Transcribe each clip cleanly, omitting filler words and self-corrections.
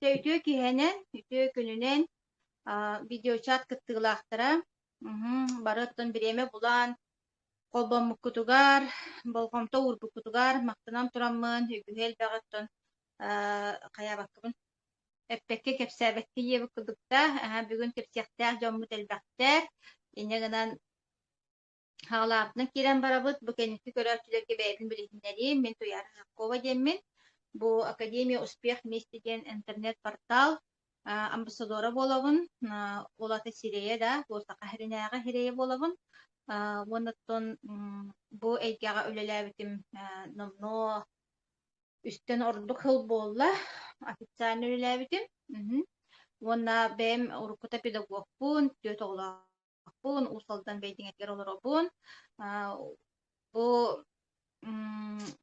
Ütü kihenen, ütü gününen video chat kıttığılaqtıra. Barıttın bireme bulan, kolbam kutugar, bolgomta urbu kutugar, maqtanam turamın, hügühel bağıttın, kaya bakımın. Eppekke kepsebetki yebi kıldıkta, bugün tepsiyakta jommut elbaqtar. Yine gınan hağlaatını kiren barabıt, bu kendisi görevçilerge bädin bilesinleri, men tuyarı Hakkova demmin. Bu Akademiya Успех вместе ден интернет портал амбассадора болабын. Олаты сирeye да, bu сақахринаяға хирeye болабын. Оннаттон bu эйгяға өлеләбитим номно үстен ордук хыл болла, официально өлеләбитим. Онна бәм урукута педагогпун, төт оғлақпун, усалдан бәйдин әткер оларабын. Bu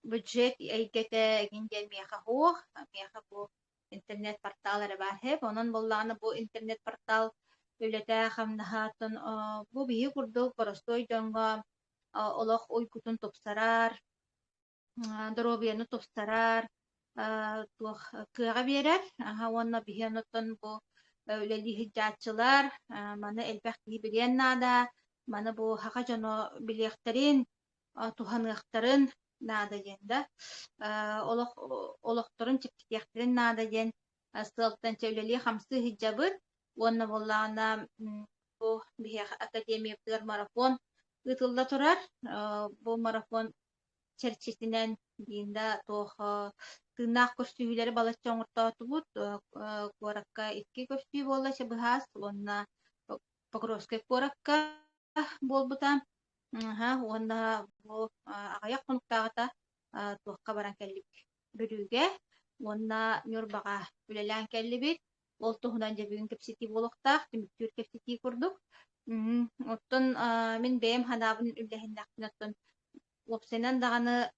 бюджет эйгете гинген меха хуох, меха bu интернет порталары бар хеп, онон болланы bu интернет портал өлете хамнахатын bu бии курдук простой жонго олох ойкутун топсарар, дробияны топсарар, туох кыга берер, онна бихенотон bu өлели хиджатчылар, маны элбэх кии билен нада, маны bu хака жоно билиэхтерин, туһаныахтарын наада диэн да олохторун чиптиэхтерин наада диэн сылтан чөөлөли хамсы хиджабыт уонна боллаана бу биһиэх академиятыгар марафон ытылда турар бу марафон черчесинен диинда туох тыыннаах көрсүүлери балачча оҥортоотубут куоракка икки көрсүү буолла чабыһаас уонна Покровскай куоракка буолбута. Онда бу агаяк конуктагата туакка баран келлик бүрүгө онна нюрбага үлелән келлибит ол туһунан жебигин кепсити болохтак түмүктүр кепсити курдук оттон мен бэм ханабын үллэхиннактын лопсенан даганы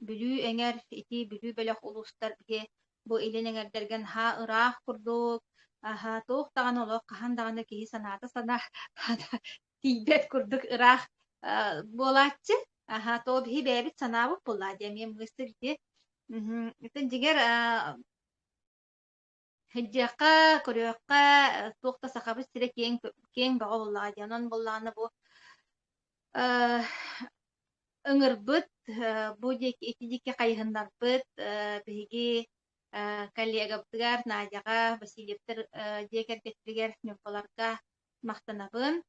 бүлүү эңер ити бүлүү бөлөх улустар биге бу илин эңердерген ха ыраах курдук туох даганы олох кахан даганы киһи санаата сана тиибет курдук ыраах болааччы тоо биһи бэбит санаабык буллаа диэмиэм мыыстыр ити итин дигер хыджыакка көрүөкка туохта сахабыт сире кең баҕа буллаа диэнон буллааны бу ыҥырбыт бу ити дикке хайыһыннарбыт биһиги коллегабытыгар Надяга Васильевтер диэкэргэттигэр ньоппаларга махтанабын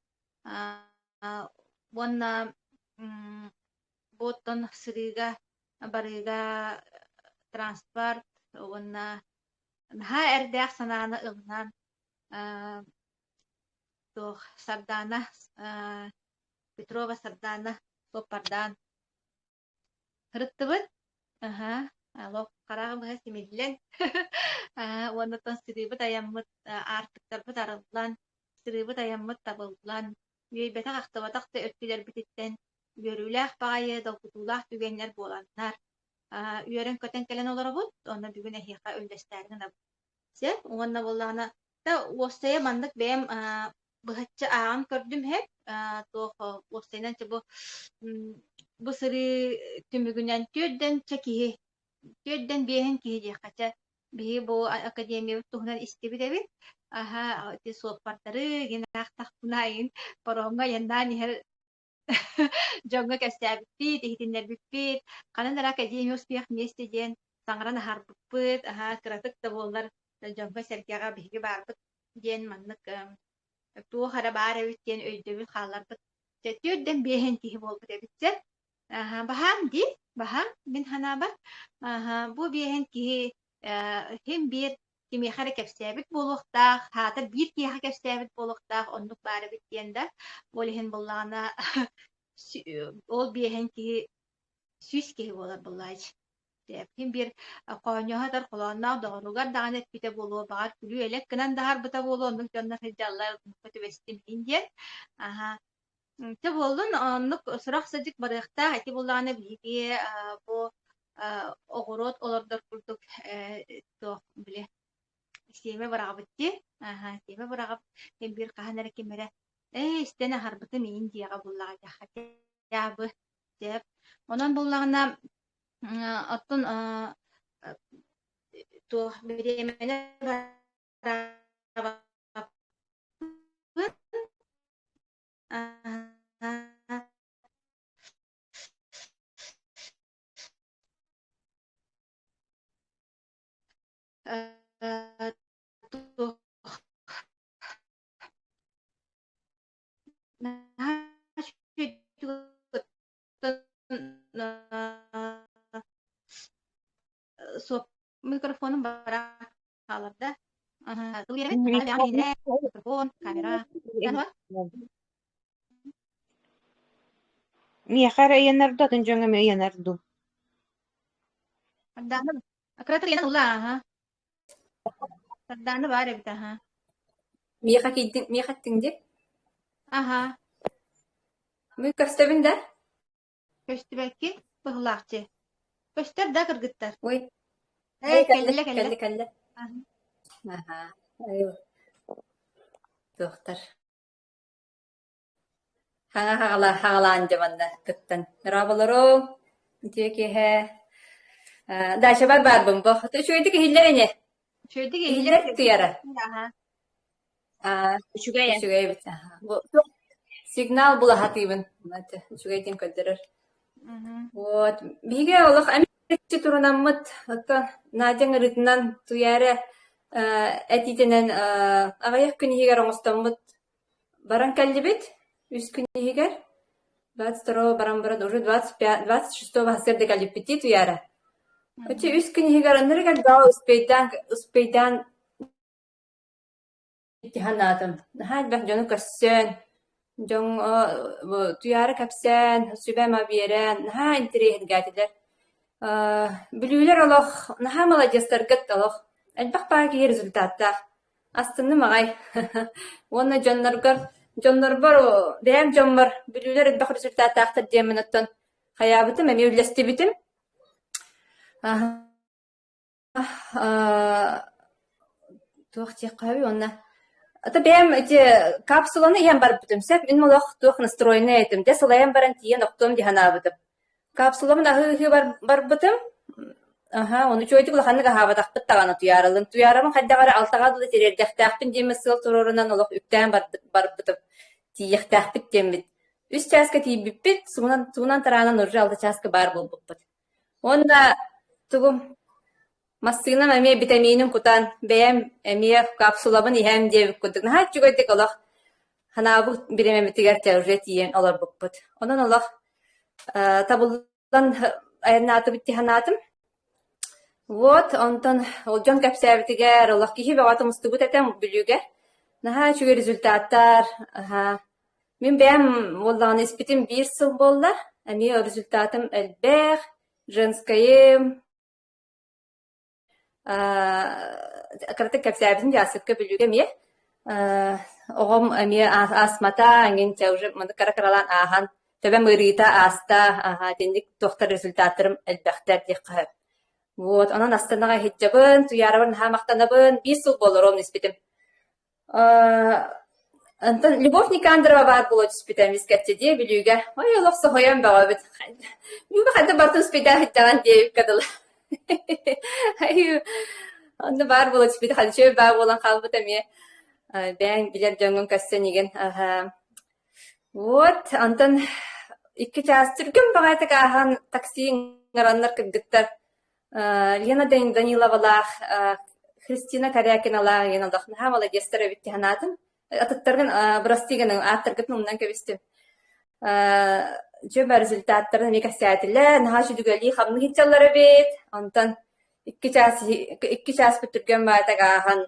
уонна боттон сырыга барыга транспорт уонна наһа эрдээх санааны ылынан туох Сардана Петрова Сардана соппардаан хырыттыбыт алок карагыбыһа симиллен уоннотон сырыыбыт аяммыт аартыктарбыт арыллан сырыыбыт аяммыт табыллан үөйбэтэх ахтабатахта өттүлэр бититтен үөрүүлээх баҕайы долгутуулаах түгэннэр буоланнар үөрэн көтөн кэлэн олоробут онна бүгүн эһиэхэ өлдөстээрин се уонна боллаана та уостая мандык бэм быһаччы ааҕан көрдүм хэп туох уостайнан бу сыры түмүгүнэн түөдден биэһин киһи диэххача биһи бу академия туһунан истибит эбит ти суоппартары гинаах тахтунайын поромга яннаан иһэр дьоҥҥо кэстээбиппит иһитиннэрбиппит кананара академия успех вместе диэн саҥаран аһаарбыппыт кыратык да буоллар дьоҥҥо сэргиэҕэ биһиги баарбыт диэн маннык туох ара баар эбит диэн өйдөбүт хаалларбыт түөдден биэһин киһи буолбут эбитсе баһаам мин ханаабат бу биэһин киһи хим биир кимиэхэр кэпсээбит буолуохтаах хаатар биир киэхэ кэпсээбит буолуохтаах оннук баарыбит диэн да уолиһин буллаана ол биэһин киһи сүс киһи буолар буллаач хим биир кооньоһатар холооннаах доҕоругар даҕаны эппите буолуо баҕар күлүү элек гынан дахарбыта буолуо оннук дьоннор хыдьаллар көтүбэстим диэн Тэ болдун оннук сурах садик барыахтаах эти буллаана биһиги бу оҕорот олордор курдук туох биле сиэме бараҕабытти сиэме бараҕап кем биир хаһанара кимэрэ истэн аһарбыты миин диэҕэ буллаҕа яабы диэп онон буллаҕына оттон туох беремене барабаппыт. Аха. Туох наһаа суоп микрофонум бара халарда. Аха. Тулгерет ала бяа микрофон, камера. Янва. Миэхэр эйэнэрду атын дьоҥҥа ми эйэнэрду. Аддааны акратер яна ула аха. Аддааны бар эбит аха. Миэхаттиҥди Аха. мы көстөбүн да Көстүбәкки быһылаахчы. Көстөр да кыргыттар. ой Келле келле. кэлле Аха. аха айо доктор хагалаан жаманна кыттан рабаларо тиекеhe дача бар бомбо то шойдик хиллерене Шөйдик хиллер туяра Аха. Үчүгэй. шугай бит сигнал була хатыбын нате шугайдин көдөрөр вот биге олох амичи турунаммыт отто наадяң рытынан туяра этитенен агаяк күнигер оңостоммут баран каллибит үс күнигер 22 баран баран уже 26 хасырды каллиппити туяра очи үс күнигер аныргал да успейдан иттиханатым нахал бах жону көссөн жоң туяра капсен сүбәма биерен наха интерес гатилер билүүлер олох наха молодецтер гыт олох элбах баги результатта астынны магай онна жоннорбор бэм жонмор билүүлер элбах результатта актар деминаттан хаябытым эми үлестибитим туох тияккаби онна ата бэм эти капсуланы иһэн барбытым сэп ин молох туох настроенный этим де сылайан баран тиен октом диханабытым капсуламын ахы барбытым аха оны чойдук лаханы гахабатакпыт таганы туярылын туярамын хайдагара алтагадылы терердехтаахпын деме сыл турорунан олох үктään барбытым тиехтаахпыт дембит үс часка тиибиппит суунан тараанан уже алты часка бар болбуппут онда тугум массыынам эмие витаминин кутан бэм эмие капсулабын иһэм диэбик курдук наха чугайдык олох ханаабык биремемитигер уже тиен олорбуппут онон олох табылдан айнааты битти ханаатым вот онтон олжон кэпсээбитигер олох кихи бабатым устубут этем билүүгер наха чугай результаттар мен бэм оллаган испитим 1 сыл болла эмие результатым элбэх женское акратык кэпсээбитин жасыпка билүүгэ мие оғом эмие астмата ангенче уже мында каракаралан ахан төбөм ырыыта аста тендик доктор результаттарым элбэхтер диэк хаап вот онон астанага хиджабын туярабын хамактанабын 5 сыл болором испитим антон Любовь Никандрова бар болот испитем вискетчеде билүүгө ой олох сохоям багабыт юга хада бартын испитем хиджаган диэбик кадыла айу онда бар болот испитем хада чөй бар болан калбыт эмие бэң билер жоңун көссөн иген вот антон 2 час түргүм багайтык ахан такси ыңараннар кыргыттар Лена Даниловалах Христина Корякиналах еналдах наха молодецтер эбитти ханатын атыттаргын брастиген аттыргытын умнан кебистим жөбө результаттарын мекасятиле наха жүдүгөли хамны хитчаллары бит антон 2 час бүтүргөн байтак ахан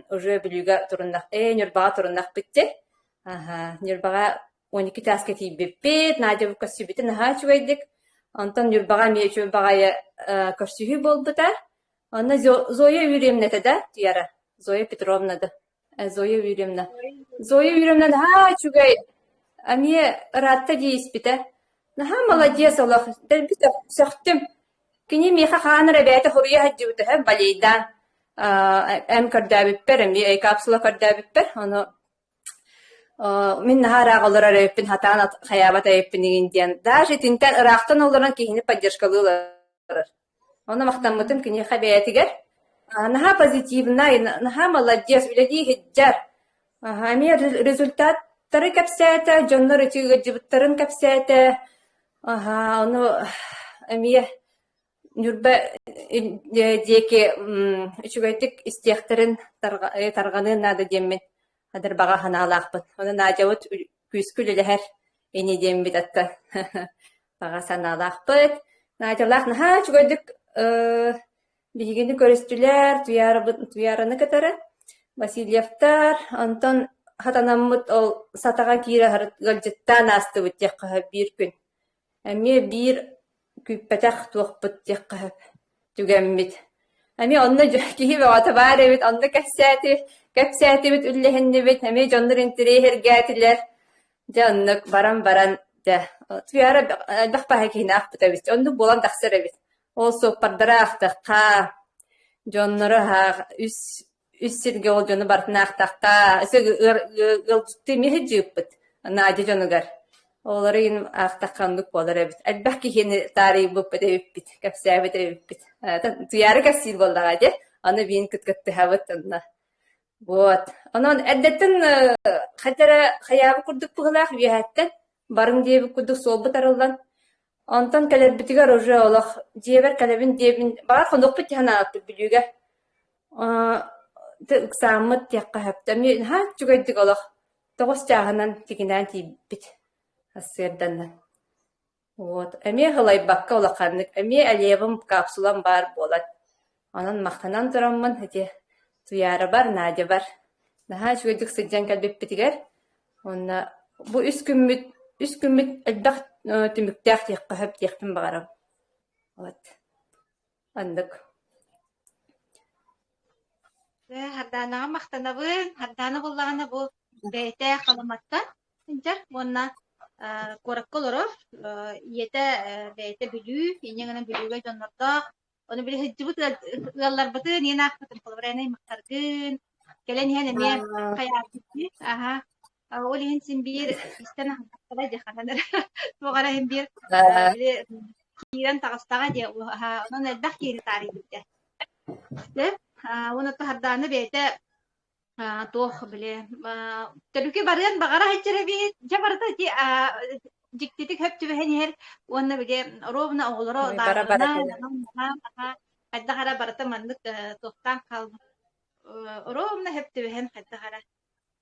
уже билүүгө туруннак нюрбага туруннак битти нюрбага 12 часка тийбиппит надя көссүбүтү наха чугайдык антон нюрбага мечү багая көрсүхү болбута аны Зоя Юрьевна да туяра Зоя Петровна да Зоя Юрьевна чугай ами ратта дииспита наха молодец олох дербит сөхтүм кини меха ханара бэта хория хаджыбыта балейдан эм кардабиппер эми капсула кардабиппер аны мен нахара голора репин хатана хаябата эппинигин диэн даже тинтен ырактан олоран кихини поддержкалылар оны мактаммытым кини хабиятигер Наха позитивная, наха молодец, үлэди хиджар. Ами результаттары кэпсээте, дьоннор итигыджыбыттарын кэпсээте. Ону ами нүрбэ диэки үчүгэйтик истиэхтерин тарганын нада диэммин. Адар бага ханаалаахпыт. Оны наажабыт күскүл элэхэр эни диэмбит атта. Бага санаалаахпыт. Наажалаах наха үчүгэйдик бигини көрөстүлэр туяраны кытары. Васильевтар, Антон хатанаммыт ол сатага кире гылжыттан астыбыт теккаһа бир күн. Эми бир күппетах туохпут теккаһа түгэммит. Эми онна киһи бата бар эбит, онна кэпсээти бит үллэхиннибит, эми жоннор интериһергэтилэр. Жаннык баран да. Туяра бахпаһа киһинаахпыт эбит. Онну болан тахсыр эбит. Ол соппардараахтакка жоннору үс сирге ол жону бартынаахтакка ылжытты миһи жыыппыт. Наадьа жонугар. Олары ин аахтаккандык болар эбит. Элбэх киһини таарый буппыт эбиппит, кэпсээбит эбиппит. Туяра кэпсиил боллага де. Аны биин кыткыттыһабыт онна. Вот. Онон эддеттен хатара хаябы курдук пыгылаах биэһэттен барын диэби курдук суолбут арыллан. Онтон кэлэрбитигэр уже олох диэбэр кэлэбин диэбин баар хонукпут тиһанааппыт билүүгэ. Ыксааммыт тиэккаһапта. Ми чугайдык олох тоҕус чааһынан тигинээн тииббит ассыарданнан. Вот. Эми хылайбакка улаханнык. Эми алиебым капсулам бар буолат. Онон махтанан тураммын эти туяра бар, Надя бар. Наһа чугайдык сыдьан кэлбиппитигэр. Онна бу үс күммүт элбэх түмүктээх тиэккаһап тиэхпин багарам. Вот. Андык. Харданаға мақтанабын, харданы боллағана бұл бәйті қаламатта. Инжар, онна коракка олоро, иеті бәйті бүлүү, енеңінің бүлүүге жонларда. Оны білі хыджыбыт ғаллар бұты, нен ақпытын қолыбырайнай мақтаргын. Келен ең әме қаябыты. Ол ең сен бір істен ақпытыла дехананыр. Тоғара ең бір кейрен тағыстаға де. Оның әлбәқ кейрі тарih бітті. Оны тахарданы бейте тоох биле. Төлүкө барыан багара хачара би жабарда ди диктетик хөптүбен хер оны биле ровна оголоро дагана. Кайдагара барата мандык тохтан кал. Ровна хөптүбен кайдагара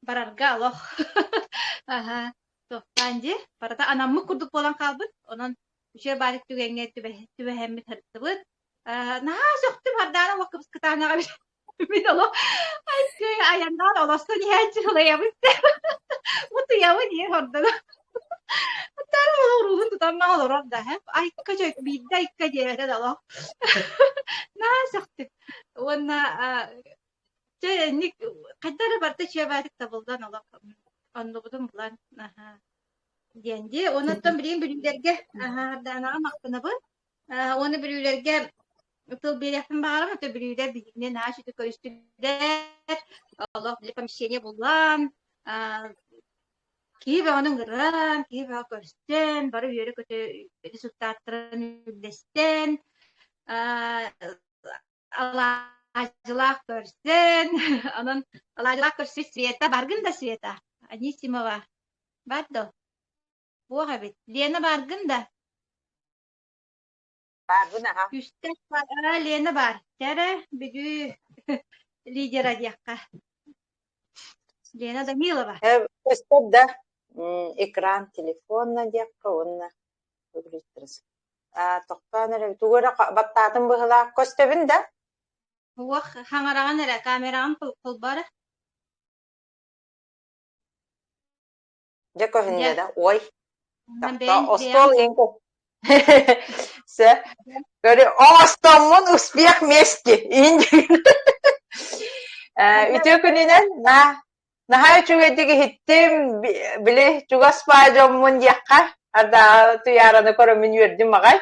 барарга алох. Тохтан ди барата анаммы курдук болан калбыт. Онон үшер барык түгеңге түбөһэмми тартыбыт. Наһаа сөктүм хардана вакыпс кытаанаға мен оло айкы аяндан олостон яачылаябыт. Муту явы не хордана. Тары олорун тутамма олорор да. Айкка жөк бидда айкка дебете дало. Наһаа сөктүм. Онна ник кайдары барда чебатык табылдан оло. Оннубудун булан. Денди онуттан билин бүлүлерге харданаға мактанабын. Оны бүлүлерге тыл берепин багарам, өтө бүлүлер бигинен ашыты көрүстүлөр. Allah били помещение булган. Кийби анын гыран, кийби көрстен, бары үйөрө көтө результаттарын үлдестен. Алажылак көрсен, анын алажылак көрсү Света баргын да Света. Анисимова. Бардо. Буга бит. Лена баргын да. Barbunaha. Üstek var, Lena var. Tere büyü lider adiyakka. Lena Danilova. Üstte ekran telefonla diyakka onunla öğretiriz. Toqtanır tuğra battatın bıhla köstebin de. Huwa hangarağın nere kamerağın pul bara. Jeko hinde de oy. Ben Ostol yenko. Böyle Ostom'un uspiyah meski. Ütükününen nahay çügedigi hittim bile çugas pajommun yakka. Ada tuyaranı korumun verdim magay.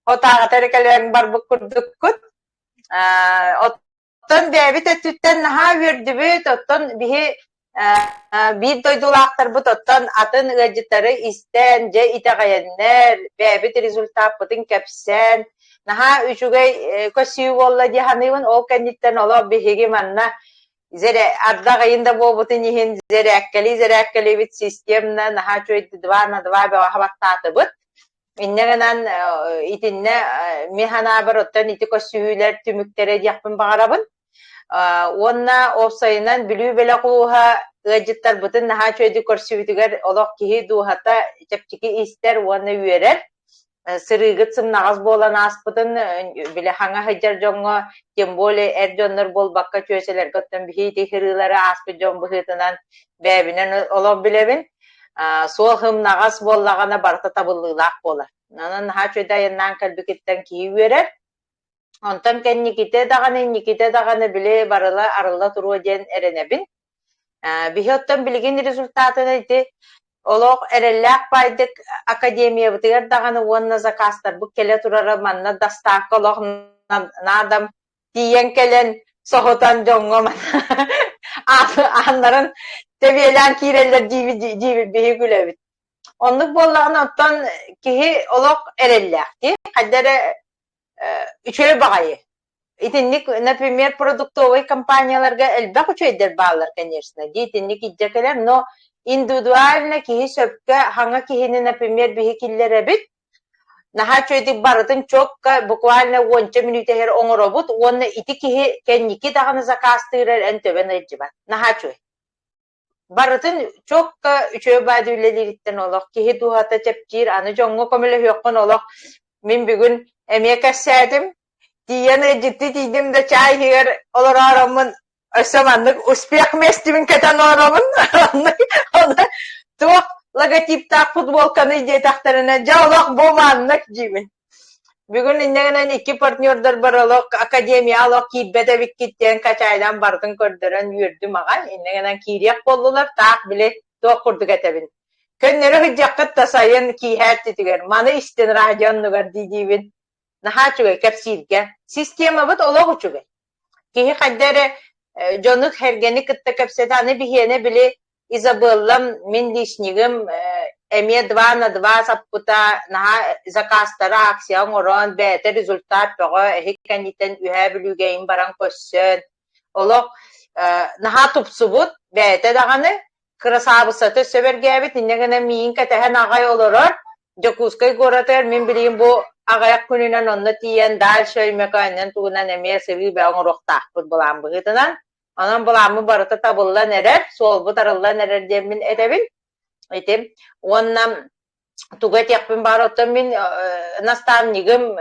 O tağa terikalerin barbuk kurdukut. Otton devit etütten nahay verdi bit. Otton bihi bir doydulaqtar bu tottan atın ıcıtları isten, je itagayenler, bebit rezultat putin kapsen, Naha üçügey kösüyü bolla dihanıbın o kenditten ola bihigi manna zere arda gayında bobutun yihin zere bit sistemna naha çöydü dva be habat tatıbıt. İnnegenan itinne mihana barottan iti kösüyüler tümüktere yapın bağırabın. Onna ofsayından bilü bela kuha gajittar butun naha çöydü kösüyütüger olak kihi duhata çepçiki ister onna üyerer. Sırıgıt sımnağız bolan aspıdın bile hanga hıcar jonga jembole erjonlar bol bakka çöseler götten bihiti hırıları aspı jon bıhıtınan bebinen olab bilebin sol hım nağız bollağına barta tabıllığılaq bolar. Nanan ha çödayandan kalbikitten kiyi verer. Ontan ken nikite dağını bile barıla arıla turu jen erenebin. Bihottan bilgin rezultatını iti Olok erellak paydık akademiya bitiger dağını onna zakastar bu kele turara manna dastak olok nadam diyen kelen sohotan jongo man anların tebiyelan kireller jivi bihi gülebit. Onluk bollağın ottan kihi olok erellak di. Haddere üçeri bağayı. İtinlik например продуктовый компанияларга elbaq üçeyder bağlar конечно. Di itinlik idcekeler no индивидуально киһи сөпкө хаңа киһини, например, биһи киллере бит наһа чөйдик барытын чокка буквально 10 минут хер оңоробут уонна ити киһи кенники даганы закастырар эн төбен ыджыбат наһа чөй барытын чокка үчөө бадүлелириттен олох киһи дуһата чепчир аны жоңго көмөлө хөккөн олох мен бүгүн эмие кэссээдим диен ыджытты дийдим да чай хер олорааромун Ösemanlık uspeh mestimin keten oramın. Ona tuğ logotipta futbolkanı ide tahtarına jawlak bomanlık jimin. Bugün innegenen iki partnörler baralok akademiyalok kibbete bikkitten kaçaydan bartın kördüren yürdü magan. Innegenen kiriyek boldular tak bile tuğ kurduk etebin. Könleri hıcakıt tasayın ki her titiger. Manı isten rahacanlıgar diyibin. Naha çüge kapsirge. Sistema bit olak uçuge. Kihi kaddere Jonuk hergeni kıtta kapsetani bihiyene bile Izabellam min lişnigim emiye 2 sapputa naha zakastara aksiyon oran bete rezultat baga hikkaniten ühe bilügeyin baran kössön. Olok naha tupsubut bete dağını kırasabısatı söber gebit innegene miyin katehen ağay olurur. Jokuskay goratır min bileyim bu ağayak kuninen onna tiyen dal şöymekainen tuğunan emiye sevi beğen roktah futbolan bıhıtınan. Anan bulamı barıta tabılla nerer, sol bu tarılla nerer demin edebin. Etim, ondan tugat yapın barotta min nastavnigim,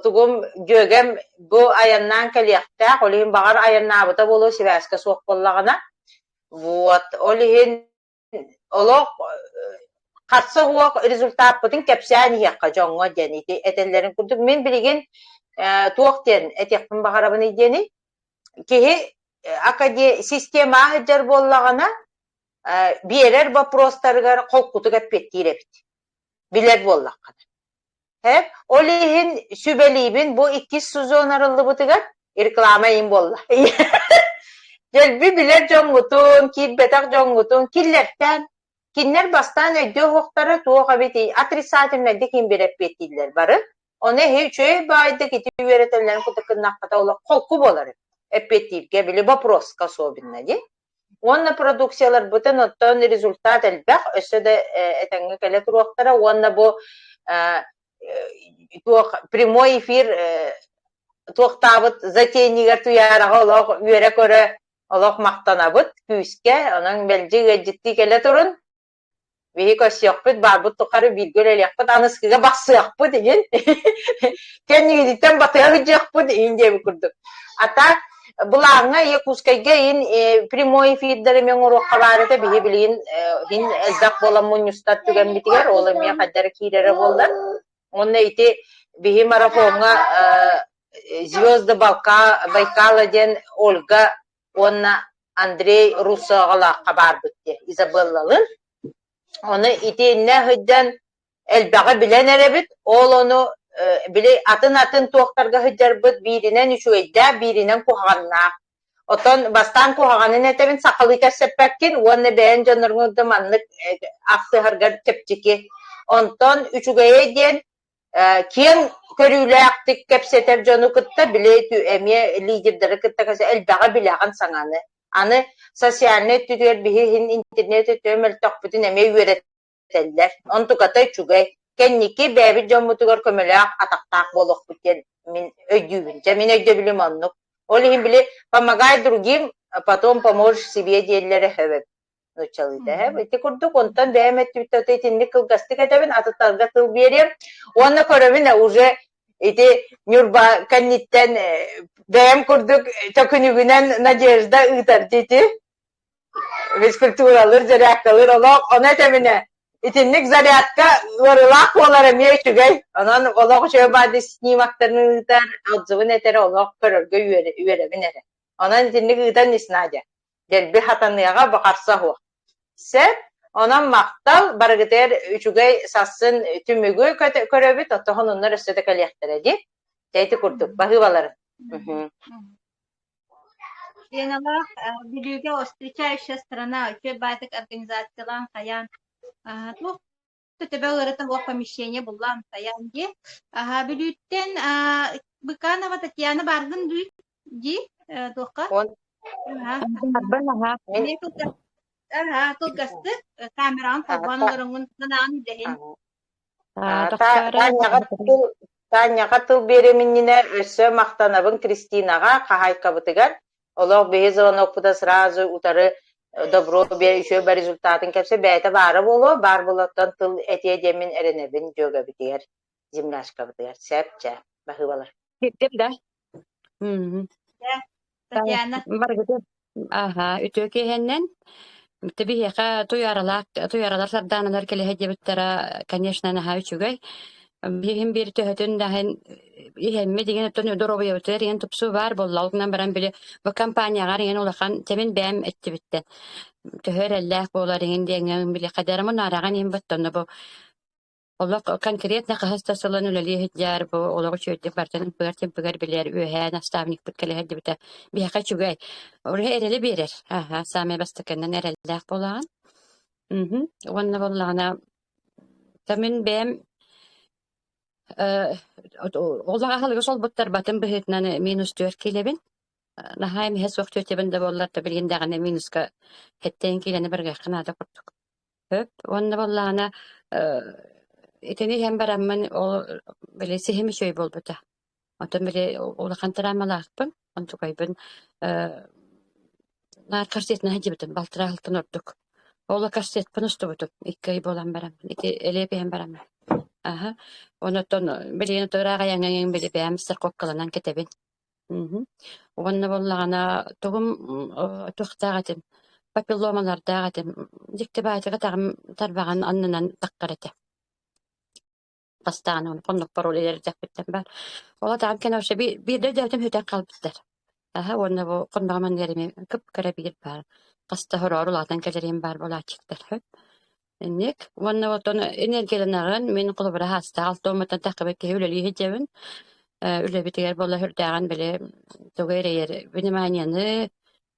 tugum gögem bu ayandan kaliyakta, olihin bağır ayanna abuta bolu sivaska soğuk bollağına. Olihin olok katsa huak rezultat putin kepsani yakka jongo deniti etellerin kurduk. Min bilgin tuğakten et yapın bağırabını ideni. Kihi sistema hıcar bollağına birer вопрос-тарыгар kolkutuk etpettirepit. Biler bollağına. Hep olihin sübelibin bu 2 sezon arıldı butıgar reklamayın bolla. Gelbi biler jongutun, kibbetak jongutun, killerden kinler bastan ödü hoqtara tuğağa biti atrisatimle dikin bir etpettiler barı. Onu hiçöy baydı giti üretenlerin kutukun nakata ola kolku boları. Эппетивге били вопрос особенный. Онна продукциялар бүтін оттон результат элбэх өсө да этеңге келе туруактара онна бу прямой эфир туактабыт затейнигер туярага олох үере көрө олох мактанабыт күүске анан белжиге житти келе турун бии көсөкпүт барбыт тукары билгел элекпит аныскыга баксыакпы деген кеннигидиттен батыга жакпы деген деп курдук ата Булаңа якускайга ин прямой эфирдери мен урок кабарыта бии билин хин эздак болам мунустат түгөн битигер ол эме каддар кирере болдар. Онна ити бии марафонга Звезды Байкала ден Ольга онна Андрей Русагала кабар битти Изабеллалын. Оны ити не хыддан элбага билен эребит ол ону bile atın toqtarga hıcarbıt birinen üçüydä birinen kuğanna. Oton bastan kuğanın etebin sakalı kesepekkin onu beğen jonurğunda manlık aktı hargar tepçiki. Onton üçügeye den Kiyen körüylektik kepseter jonu kıtta bile tü emiye liderleri kıtta kasa elbaga bilagan sananı. Anı sosyalnet tütüyor bihin internet ötüyor takbütün emiye üreteller. On tukatay çugay. Kenniki bebi jomu tugar kömülak ataktak bolok biten min ödübünce min ödübülüm onluk. Olihim bile pamagay durgim patom pamor sibiye diyellere hevep. Çalıydı hep. İti kurduk ondan devam etti bir tinlik kılgastık edebin atıtarga tıl vereyim. Ona korabine uze iti Nurba kannitten devam kurduk takınügünen Nadejda ıtar dedi. Fizkulturalar, zariyatkalar olak ona temine. İtinlik zariyatka varılak olarım ya şugay. Onun olak şöyle bazı snimaklarını ıtar odzuvun etere olak körölge üyereminere. Onun itinlik ıtar nisnaca. Gel bir hatanıyaga bakarsa o. Sep, ona maktal bargıter üçügey sassın tümügü köröbü totohun onlar üstüde kalyaktıracı. Ceyti kurduk, bahıvaların. Yenalar bilüge встречающая страна, üçe baytık organizasyonlar kayan. Tuh tebe öğretim o помещение bulan kayan di. Bilütten Bıkanova Tatyana bargın di doka. Ne tut tut gastı kameran tabanlarının nanı dehin. Tañaga tıl bereminine össö maktanabın Kristina'ga kahay kabıtıgar. Олох бейе звонокпута сразу утары добро бе үшө бар результатын кепсе бәйте бары боло, бар болоттан тыл этие демин эренебин жөга битигер, жимнашка битигер, сәпчә, бахыбалар. Gittim de. Tatyana. Var gittim. Aha, ütüke hennen. Tabii ya tuyaralar sardanalar kele hediye bittara, конечно, naha üçügey. Bihim bir töhötün dahin ihemme digen ötön dorobuya öter yen tupsu var bollalgından baran bile bu kampanyaga yen ulakan temin bäm etti bitti. Töhör Allah bolar yen diyen bile kadarımın aragan yen battandı bu. Allah konkretne hastasılan öleli hediyer bu olağı çöydü bartanın pıgar biler ühe nastavnik bitkele hedi bitte. Bir haka çugay. Oraya ereli birer. Aha sami bastıkından erellah bolan. Onna bollana temin bäm Ollağa halıgı sol buttar batın bihetnen -4 kilebin. Nahaym hes vaqt ötebinde bollar da bilgindagane minuska hetten kileni birge qanada kurduk. Höp, onna bollana eteni hem baramman o bele sehimi şöy bolbata. Otan bele ola kantaramalaaqpın, ontu kaybın nar karsetna hajibitin baltıra haltın orduk. Ola karset pınıstı butup, ikkay bolan baram, iti elepi hem baram. Aha, onotton beleni toraga yangan bele bämsir kokkalanan ketebin. Onna bollagana tugum tuxtagatin papillomalar dagatin diktebaatiga tagım tarbagan annanan taqqarate. Qastağın onu qonnuk paroleleri takbitten bar. Ola tagım kenavşa bir de devtim hüten qalbitler. Aha, onna bu qonbaman yerimi kıpkara bir bar. Qasta hororulatan kelerim bar bola çıktır höp. Nek, onna oton energiyalanağın men qulubra hasta altomatan taqibet hewleli hejebin. Üle bitiger bolla hürdagan bile togere yer benemanyanı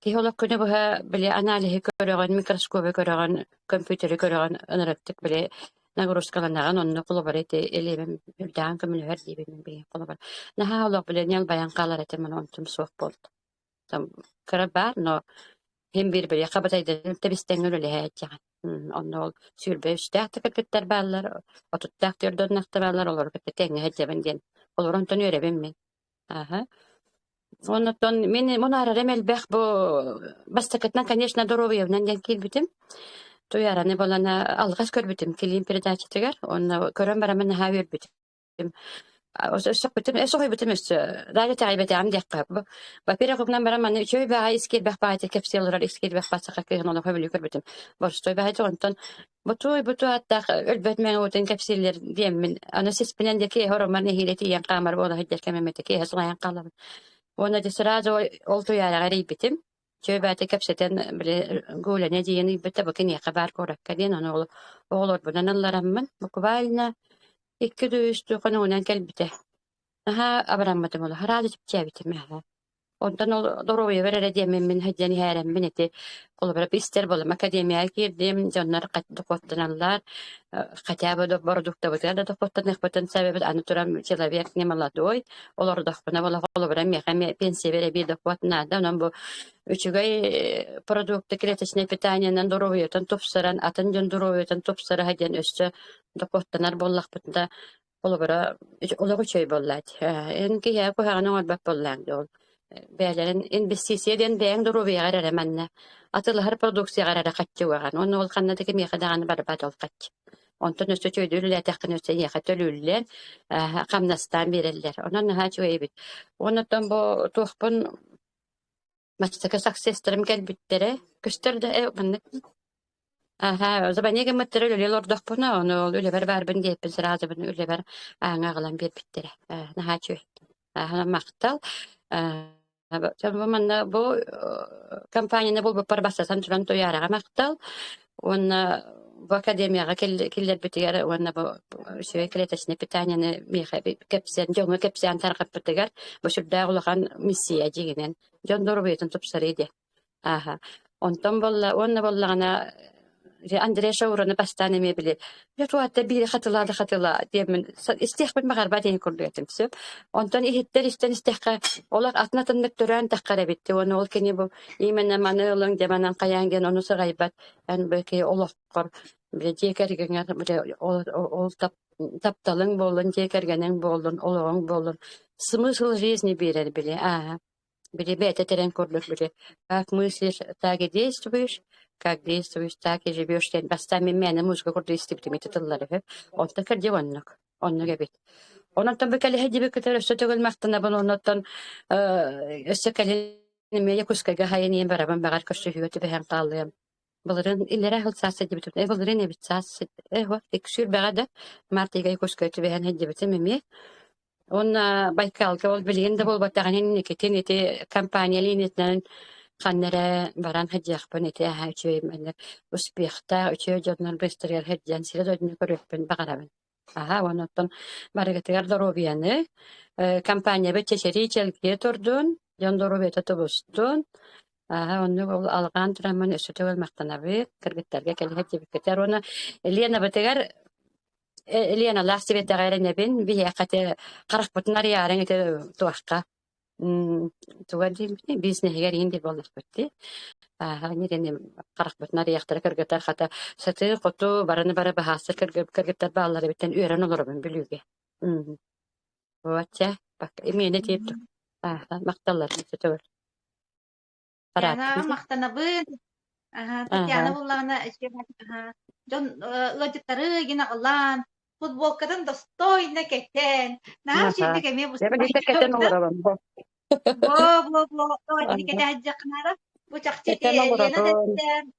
ki hola köne bu bile analizi görügen mikroskobu görügen kompüteri görügen analittik bile nagruskalanağın onu kolaborate elebim hürdagan kömünü her dibim bir kolabor. Naha hola bile nyal bayan qalar etemen ontum soğuk boldu. Tam karabar no hem bir bile qabataydı tebisten öyle heyetjan. Onu sürbe üstte ketler ballar otuttak dördön naqtaballar olur ketken hejeben den. Olurun tonu öğrebim mi? Aha. Ondan men monara remel beh bu bastakatnan конечно доровьевнан den kilbitim. Toyarani bolana algas körbitim kilim передача тегер. Onu körän baramen ha verbitim. Osok bitim esoy bitim dali taibeti am diqqab. Ba pere koknan baraman üçü ba iskil beh baite kapsiyallar iskil beh basaka kegen onu habili körbitim. Borstoy ba ondan bu hatta ölbet men oten kapsiyallar diyemin. Ana sis pinendeki horoman hileti yan qamar bola hajjar kememeteki haslayan qalam. Ona desrazo oltu yara garibitim. Çöbete kapseten bile gole ne diyeni bitte bakın ya kabar korak kadın onu olur budan allaramın. Bu kubalina İki de üstü konuğundan gelbite. Aha abrammadım ola. Herhalde tipçe bitim ya. Ondan ol doroya verere diyemin min hajjani herem min eti kolbara ister bolam akademiya girdim jonlar doktorlar хотя da продукта da doktorlar nekbatan sebebi аны турам человек не молодой олар дохпана бола kolbara мехами пенсия бере bir doktorna da ondan bu üçügay продукты клеточное питаниянан дороятан топсаран атын жон дороятан топсара хajjan өссө doktorlar bollakпытта kolbara olağı çöy bollat en ki ya ko hagana olbap bollan dol бәләрен инвестицияден бәң дөрү бәгәр әмәнне. Атылы һәр продукция гарара катчы ваган. Оны ул ханнада кем яхадаган барбат ул катч. Онтон өстө чөйдүлләр тәкъин өстө яхатөлүлләр, камнастан бирелләр. Онан ха чөй бит. Онтон бу тухпын мастака саксестерим келбиттере, көстөрдө мен. Забанеге материал лелор дохпына, оны үле бар бин деп без разы бин үле бар аңа гылам бербиттере. Ха чөй. Мактал Манна бу компанияны бул парбасасан туран тоярага мактал. Он в академияга киллер битигер, он бу клеточное питаниены меха кепсен, жоңа кепсен таркап битигер. Бу шурда улаган миссия дигенен. Жон дорбейтен топсарыйды. Онтон болла, онна боллагана Андрея Шаураны бастан эме биле. Ятуатта бири хатыла демин истехбит магарба ден курдуятым сөп. Онтон ихиттер истехка олар атна тыннык төрөн таккара битти. Оны ол кени бу именно манылың деманан каянген оны сырайбат. Ан беки олоққор биле жекергеңер биле ол тапталың болын, жекергенең болын, олоң болын. Смысл жизни берер биле. Биле бете терен курдук биле. Как мыслишь, так и действуешь. Как действуешь, так и живешь. Бастами мене музыка курду истиптими титуллары. Он такар диваннак. Он габит. Он там бекали хади бекатер өстөгөл мактана бун онтон өстөгөл неме якускага хайни барабан багар көстөгө беһен каллым. Буларын илере хылсасы дибит. Буларын не битсас. Экшүр багада мартига якускага беһен хади битемеме. Он Байкалга ол билгенде болбатаган никетен эти компанияларынын Ханнера баран хаджахпын эти хачуй мен успехта үчөө жоннор бестер хаджан сире додны көрөппүн багарабын. Онотон барыгытыгар доробияны компания бечешери челге турдун, жон доробета тобустун. Онну алган турамын өсөтөгөл мактанабы, кыргыттарга келе хаджыбыкетер оны Лена бетегер Лена ластыбетте гайренебин бие кате карак бутнар ярың эте туакка. Тугадим бизнесгер инде боллар битти. Нидене карак бутнар яктар кыргыттар хата саты коту бараны бара бахасыр кыргыттар баалары биттен үйрөн олорбун билүүгө. Вача бак эмне типтик. Макталлар сөтөгөр. Яна мактанабын. Татьяна буллагына жон лодиттары гина аллан футболкадан достойно кетен. На şimdi кеме бу. Бо дикете хаджакнара. Бу чакчети Лена деттен.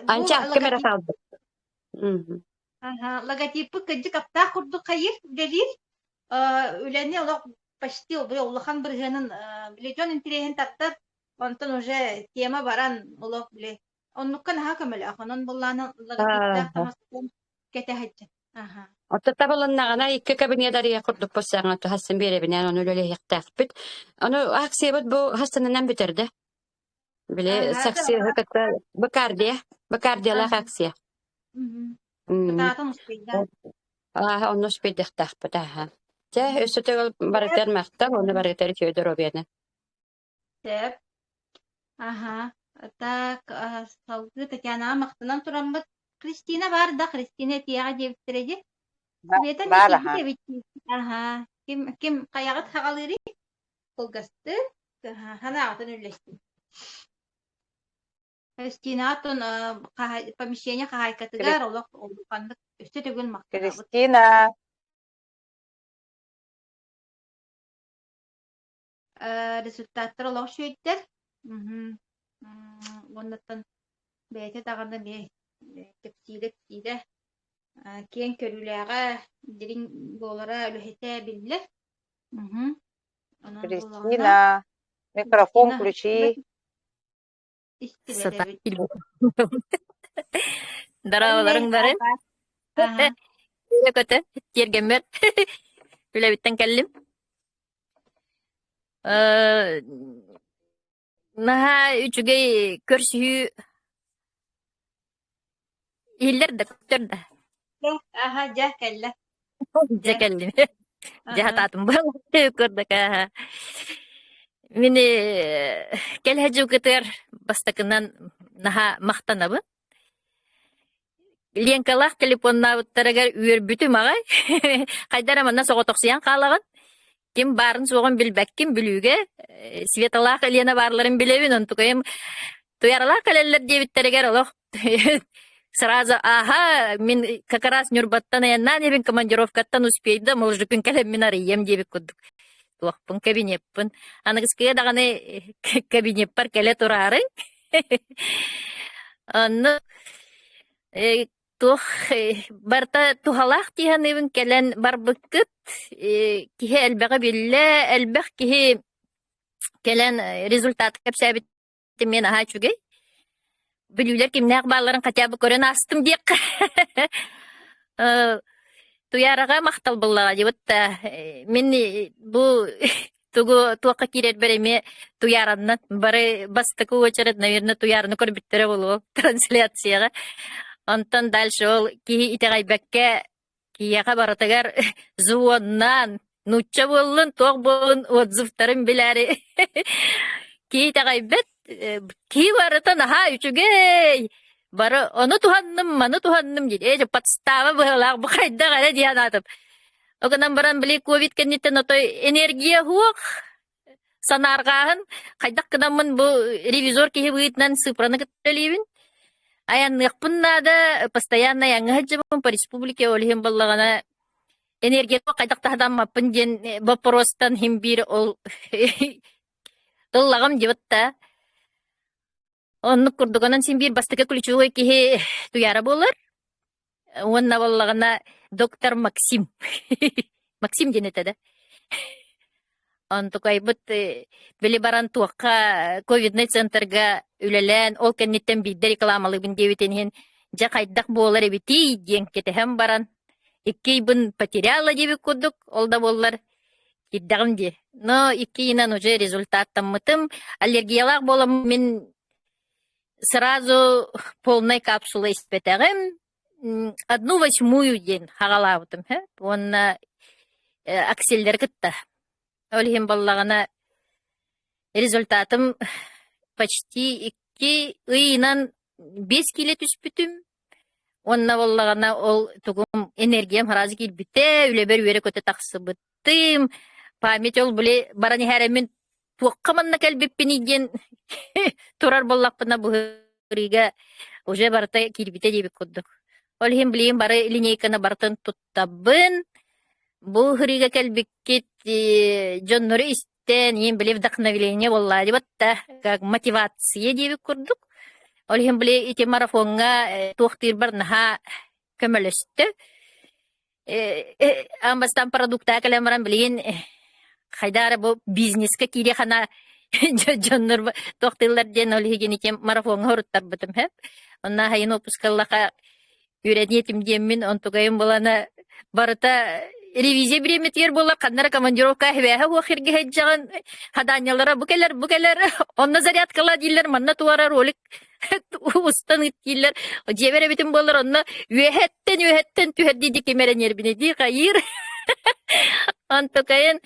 Анча камера салды. Логотипы кыджы капта курду кайыр делир. Үлени олак почти улахан bir жанын билежон интереген таттап. Онтон уже тема баран олак биле. Оннуккан хакамел аханан булланы логотипта тамастын кете хаджа. Отта баланнагана икки кабинедария курдук болсаңа хасын беребинен оны өле яктакпыт. Аны аксиябыт бу хастанынан битерди. Биле саксия хаката бакардия аксия. Татан успейда. Онно спейдактакпыт. Те өсөтөгөл барыктар мактап, оны барыктар көйдөр обияны. Теп. Так, салгы Татьяна мактанан турамбыт. Кристина бар да, Кристина тияга дебиттереди. Бар. Ким каягыт хагалыри? Колгасты. Ханагатын үллешти. Кристина атын помещение кахайкатыгар олок олукандык өстө төгүл мактан. Кристина. Результаттар олок шөйттер. Оннаттан бәйте таганда бе тепсиде кен көрүләгә дирин болара өлөһете билле. Кристина, микрофон включи. Дарабаларың бары. Көтө, тергемер. Үле биттен келдим. Наха үчүгей көрсүһү ииллер да көтөр да. Аха, жа кэллэ. Жекелли. Аха. Жахататын бұл көрдік. Мені келхәжу кытыр бастакынан наха мақтанабы. Ленкалах телефонна бұттарагар үйер бүтім ағай. Қайдара манна соға тоқсиян қалағын. Кем барын соғын білбәккім білуге. Светалақ Лена барларын білевін. Онтукайым туяралақ кәлелер дебіттерегер олық. Сразу, ага, мен как раз нюрбаттан аяннан ебен командировкаттан успейді, мұлжықын кәлем мен арыйем дебік күдік. Туақпын кабинетпін. Анығызкіге дағаны кабинет бар кәле тұрарың. Анны тух барта тухалах тихан ебен кәлен бар бүккіт. Кихе әлбәғі білі, әлбәқ кихе кәлен результат кәпсәбітті мен аға чүгей. Білулер кемнәк баларын қатябы көрін астым дек. Туяраға мақтал болаға дебітті. Мен бұл туаққа керер бәреме туяраннан. Бары бастықы өчірет, наверное, туярыны көрбіттері болу трансляцияға. Онтан дальше ол кейі итағай бәкке кейяға баратығар зуоннан нұтча болын, тоқ болын, отзывтарын біләрі. Кейі итағай бәт кей барытан аха үчүгей бары оны туханным дейді. Подстава бұғылақ бұқайда ғара дейін атып. Оғынан баран біле ковид кәнеттен отой энергия хуақ санарғағын қайдақ кынамын бұл ревизор кейі бұғытынан сыпраны күттелейбін. Аяннықпын нады постоянно яңы хаджымын по республике олығын болағана энергия қайдақ тағдан мапын ден вопростан химбир ол ұллағым дебітті. Онны курдуганан син бир бастыка ключевой кихи туяра болар. Онна боллагана доктор Максим. Максим денете да. Он тукай бут били баран туакка ковидный центрга үлелен ол кеннеттен бидде рекламалы бин дебитен жа кайдак болар эбити ден кетем баран. Икки бун потеряла деби кудук ол да болар. Киддагым де. Но икки инан уже результат таммытым аллергиялак болам мен сразу полной капсулой испытаем. 1/8 день хагалаутым. Он акселдер кытта. Олхим боллагана результатым почти 2 ыйынан 5 кило түспүтүм. Онна боллагана ол тугум энергиям харазы килбите, үлебер үере көтө таксыбыттым. Память ол буле барани харамин туаққаманна кәлбеппен иден турар боллақпына бұғыриға уже барта кирбите дебек күддік. Ол хем білейін бары линейканы бартын туттабын. Бұғыриға кәлбеккет жонноры истен ен біле вдохновление болла дебатта, как мотивация дебек күрдік. Ол хем біле ите марафонға туақтыр барнаға көмөлісті. Амбастан продукта кәлемаран білейін Хайдары бұл бизнеске кире хана жоннор тоқтылар ден олиген икем марафонға ұрыттар бұтым хеп. Онна хайын опускаллаға үйрететім деммін, онтуғайым болана барыта ревизия біреметер болар, қандара командировка әхвәхі уақырге хеджаған хаданялара бұкелер, онна зарядкала дейлер, манна туара ролик устан үттейлер, жебері бітім болар, онна үйәттен түйәддейді кемерен ербіне дей қайыр. Онтуғайын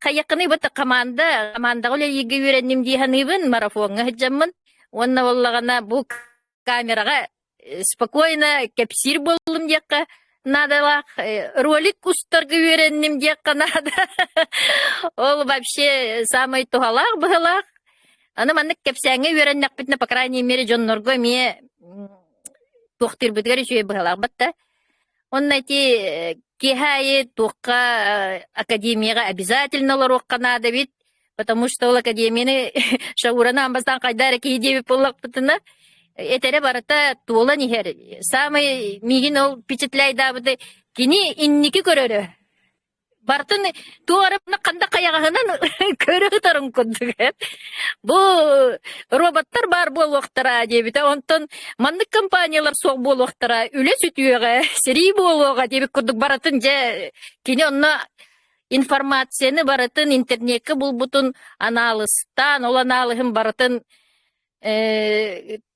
Қаяқыны бұты команда оле еге үйренім дейханыбын марафонға хеджамын. Онна болағана бұл камераға спокойно кәпсир болым дейққа надалақ. Ролик ұстарға үйренім дейққа нада. Ол вообще самай тухалақ бұғалақ. Аны маннық кәпсәңі үйреннәк бітіне, по крайней мере, жоннорға ме тоқтыр бұдғары жүйе бұғалақ бұтта. Онна те кихае туққа академияға обязательно ларуққа надо бит, потому что ол академияны шаурана амбастан қайдары кейдебіп болақ бұтына. Этере барата туола нихер. Самый мигин ол впечатляйда бұды. Кини инники көрөрі. Бартын туарымны қанда қаяғынан көрі тұрын күндігі. Бұл роботтар бар бол уақтыра дебіті. Онтын мандық компаниялар соқ бол уақтыра. Үлес үтіуіға, сірей бол уға дебі күндік баратын же. Кені онна информацияны барытын интернетке булбутун аналыстан, ол аналыгын барытын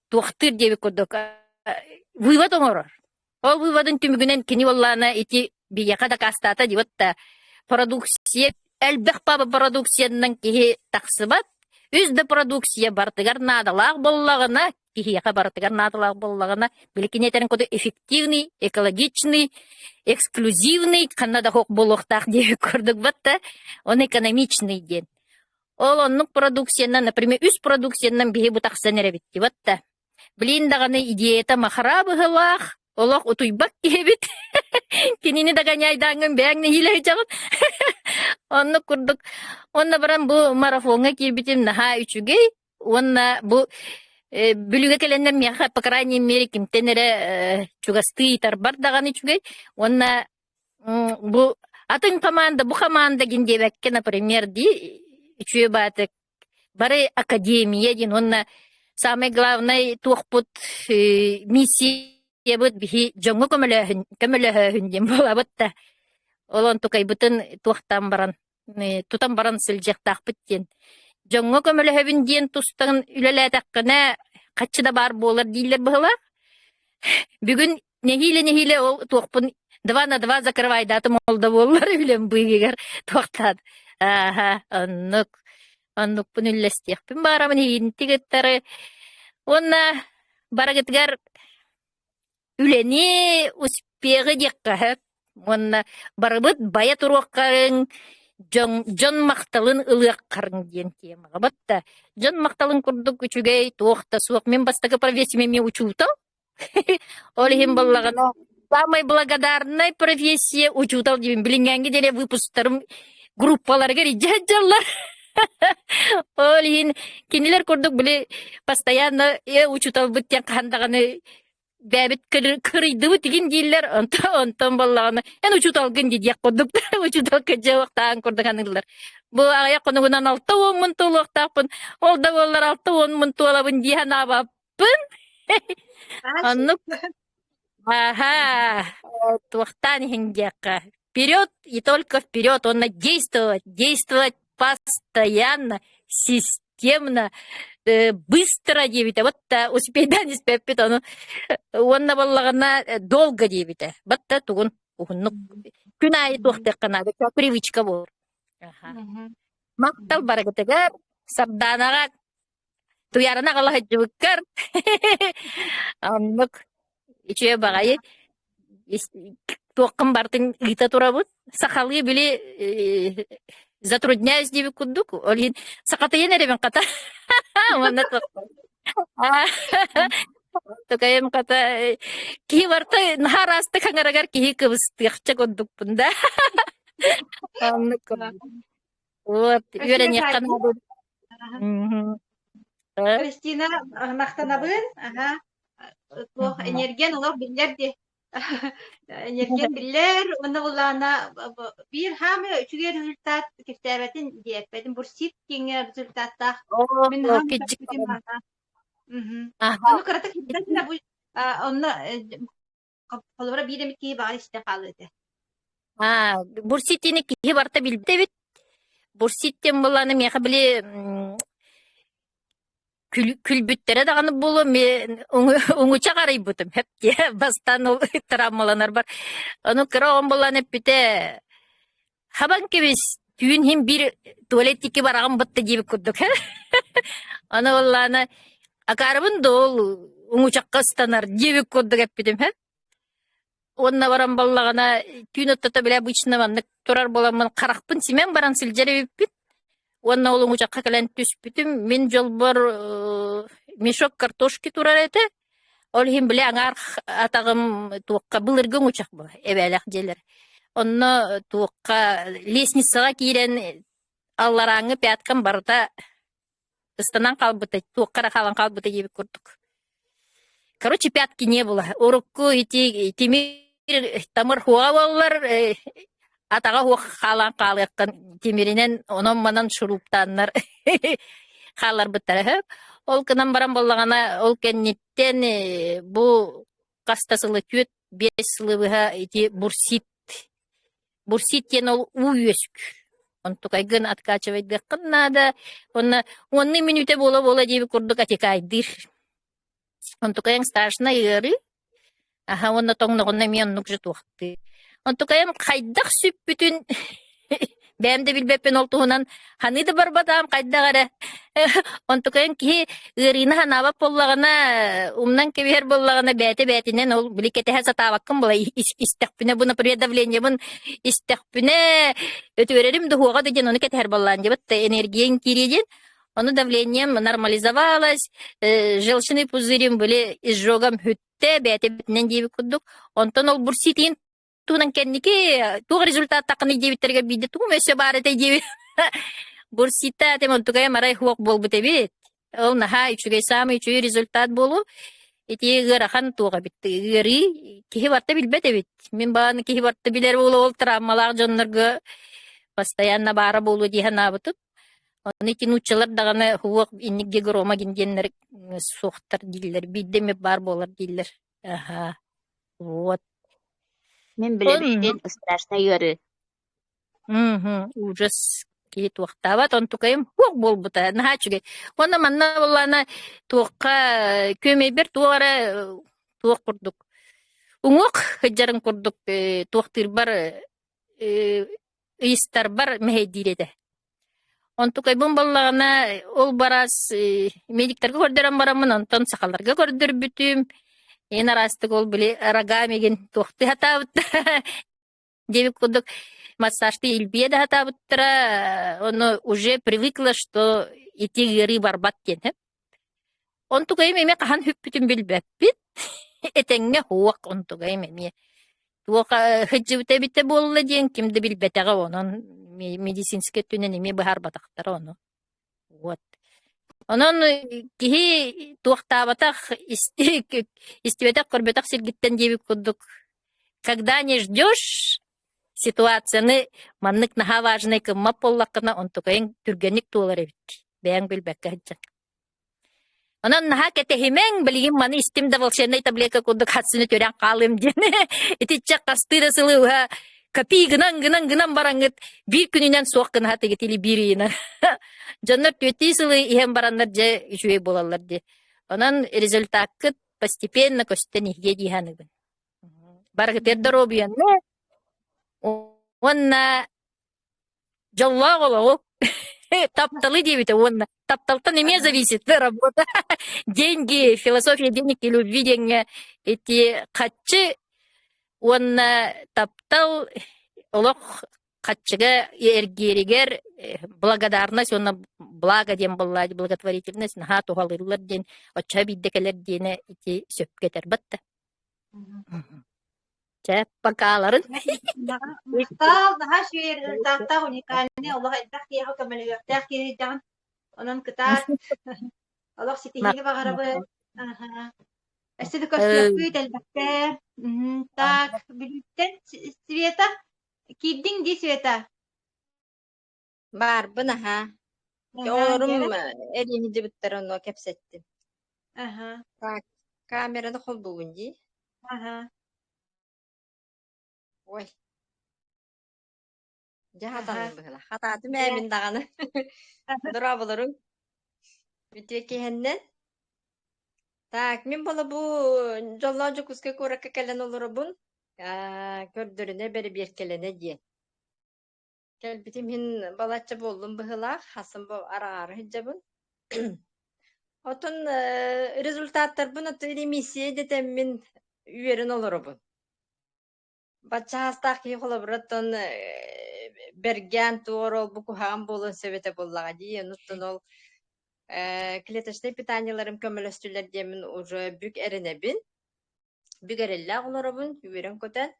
туактыр деп көрдүк. Вывод оңорор. Ол выводын түмүгүнен кини боллана ити бияка да кастата дибатта продукция элбек баба продукциянан кихи таксыбат. Үзді продукция бартыгар надалақ боллағына, кихияқа бартыгар надалақ боллағына, білікінетерін көді эффективный, экологичный, эксклюзивный, қаннада хоқ болуқтақ деп көрдік батта, он экономичный ден. Ол оннық продукциянан, например, үз продукциянан бейі бұтақсан әребетті батта. Білін дағаны идеята махара бұғылақ, олақ ұтуйбақ кебет. Кинини дағаняйдаңын бәңні хилай жағын. Онны курдук. Онна баран бу марафонга кирбитим наха үчүгей. Онна бу бүлүгө келендер мияха по крайней мере кимтенере чугасты итар бар даган үчүгей. Онна бу атын команда бу команда гиндебекке, например, ди үчүгө баты бары академия дин. Онна самое главное туохпут миссия бут бихи жоңго көмөлөһүн дем болабытта. Олон тукай бутын туахтан баран, тутан баран сылжақтақ біттен. Жоңго көмөлөһөбүн диен тустан үлеләтәккіне қатчыда бар болар дейлер бұғыла. Бүгін нехиле ол туақпын 2 на 2 закрывай датым олда болар үлем бұйгегер туақтады. Аннук бұн үллестеқпін барамын егін тегеттері. Онна барагетгер үлені успеғы декқағып. Онна барыбыт бая туруаққарын жон мақталын ылыққарын ден темаға батта. Жон мақталын күрдік үчүгей туақта суақ. Мен бастағы профессиямен учутал. Олихим боллағана самай благодарный профессия учутал дейбін. Білінгенге деле выпусктарым группаларға риджаджалар. Олихин кенелер күрдік біле постоянно учутал бұттен қандағаны бәбіт кырыйды бұт деген дейлер, онтан боллағаны. Ән учутал ген дейдек қодық, учутал көже оқтағын көрдіғанылар. Бұл ағая қонығынан 6-10 мың толы оқтақпын, олда олар 6-10 мың толабын дейін абаппын. Аннық, туақтан хендеққа. Вперед и только вперед, он действовать постоянно, системно, быстро дебите. Вот успей да не спепит, он боллагана долго дебите. Вот тугун күнай туқтыққана, привычка бол. Мақтал барагытыгар, сабданаға, туярына қалаға жүбіккар. Аннық, иче бағайы, туаққын бартын ғита тұра бұд, сақалғы біле затрудняюсь деп күддік. Олин сақатайын әребен қата. Мана тоқтын. Токайын қата. Ки барты нахар асты қаңарагар ки кыбысты қыча күддік бұнда. Вот, үйрен еққан. Кристина мақтанабын. Энерген олар білдер де. Энерген билер, оны улана бир хамы үчүгер результат кептебетин диеппедин бурсит кеңер результатта мен хам кечиким ана. Аны карата кептебетин бу онны колора биремит ки бар исте калды. Бурситини ки барта билбет. Бурситтен буланы меха биле күлбүттері дағаны болу, мен оңыча қарай бұтым. Хепте бастан ол травмаланар бар. Оны кіра оң болан әппіте. Хабан кебес, түйін хем бір туалеттекі барағын бұтты дейбі күрдік. Оны оланы ақарыбын да ол оңычаққа станар дейбі күрдік әппетім. Онына баран болағына түйін өттіті біле бұйшына баннық тұрар боламын қарақпын семен баран сілжері өппет. Онна олың ұчаққа кәлән түспітім, мен жол бар мешок картошки турар әті. Ол хем біле аңар атағым туаққа бұлыргың ұчақ бұл, әбәләқ желер. Онна туаққа лестницаға кейрен аллараңы пәткін барыта ыстанан қалбыта, туаққара қалан қалбыта ебі көрдік. Короче, пятки не было. Урукку темир тамыр хуа болар, атаға хуа қалан қалыққан темиринен онон манан шуруптаннар қалар бұттары. Ол кынан баран болағана, ол кеннеттен бұ қастасылы көт 5 сылыбыға бурсит бурсит тен ол уйөск. Онтукайгын откачивайдык кыннада, онны минуте бола деби курдук атикайдыр. Онтукайың страшно ыры, аха, онна тоңногонна мен нукжы туакты. Онтукайым кайдак сүп бүтүн бәмде билбеппен ол туһунан ханыды барбатам кайдагара. Онтукайын ки ырына ханабап боллагана, умнан кебер боллагана бәтинен ол биликете сатабаккын була истекпине буна предавление бун истекпине өтөрерим дуга деген оны кетер боллан жебет энергияң киридин. Оны давлением нормализовалось, желчный пузырем были изжогам хүтте бәтинен жебик кудук. Онтон ол бурситин туһунан кенники туга результат такыны жебиттерге биде тугум өсө бары тейди. Бурсита тем онтукай марай хуак болбут эбит. Ол наха үчүгей самый үчүгей результат болу. Эти гырахан туга битти. Гыри кихи барта билбет эбит. Мен бааны кихи барта билер болу ол травмалар жоннорго постоянно бара болу дихан абытып. Оны кинучалар даганы хуак иннигге грома гинденнер сохтар диллер. Биддеме бар болар диллер. Аха. Вот. Мен билебиштен страшно йөрү. Ужас. Кит вақтабат, он тукайым хук болбута, нахачуге. Оны манна боллана туаққа көмей бер, туағара туақ құрдық. Уңуқ хыджарын құрдық, туақтыр бар, ыйыстар бар, мәхейдиреде. Он тукайбын боллағана, ол барас, медиктерге көрдерен барамын, онтон сақаларға көрдер бүтім. Ен арастық ол біле рага меген туақты хатабыт. Девик құрдық. Массажты илбе да хатабыттыра, оны уже привыкла, что идти гыры барбат кен. Он тугайым эме кахан хүппүтүн билбеппит. Этеңне хуак он тугайым эме. Туака хыджыбыта бите болла ден кимди билбетеге онон медицинский түнен эме бахар батактар оны. Вот. Онон кихи туактабатах истибетак корбетак сиргиттен дебик кудук. Когда не ждешь ситуацияны маннык наха важный кымма поллакына онтукайын түргенник туолар эбит. Бәң билбәккә хыджак. Онан наха кетехимен билигин маны истимде волшебный таблетка кудук хатсыны төрән калым дене. Итичек кастыра сылыуха капи гынан бараңыт бир күнүнөн суак гына хаты кетили бирина. Жаннар төти сылы ихем бараннар же үчүе болалар де. Онан результатты постепенно көстен ихге диханыгын. Баргытер доробиянны онна жалла голову тапталы дебите онна тапталта неме зависит работа деньги философия денег и любви деньги эти качы онна таптал олох качыга эргеригер благодарность онна благо дем болла благотворительность наха тухалырлар ден оча биддекелер дене эти сөпкетер батта. Pakalaran. Tal daha şiir tahta unikane Allah edaki ya kamel edaki jan onun kıtar Allah sitihini bagarabı. Aha. Esidik köşkü elbette. Tak bilitten Sveta kidding di Sveta. Бар, бына ха. Олорум эрини дебиттерон о кепсетти. Aha. Так, камераны кол бүгүнди. Aha. Ой. Жахатаны быгыла. Хататы мәмин даганы. Дура болорум. Бүтекеннен. Так, мен бола бу жоллоо жокуске көрөккө келен олорубун. Көрдөрүнө бери беркелене ди. Келбитим мен балача болдум быгыла, хасым бо арагары хиджабын. Отун результаттар буну ремиссия детем мен үйөрүн олорубун. Бачастак холобраттан берген туорол буку хам болон себете боллага ди нуттан ол клеточный питанияларым көмөлөстүлөр демин уже бүк эренебин бүк эрелла олоробун үйөрөн көтөн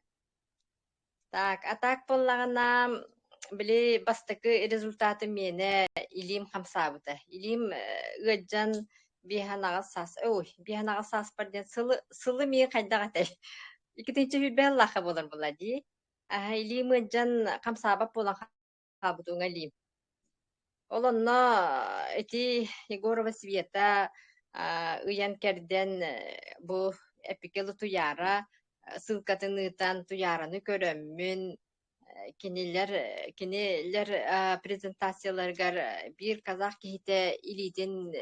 так атак боллагана били бастыкы результаты мене илим хамсабыта илим ыджан биханага сас биханага сас барден сылы ми кайдагатay икитинчи билбеллаха болар булади. Илимы жан камсабап болан хабутуңа лим. Олонно эти Егорова Света ыян керден бу эпикелы туяра сылкатынытан туяраны көрөммүн кинилер презентацияларгар бир казах кихите илидин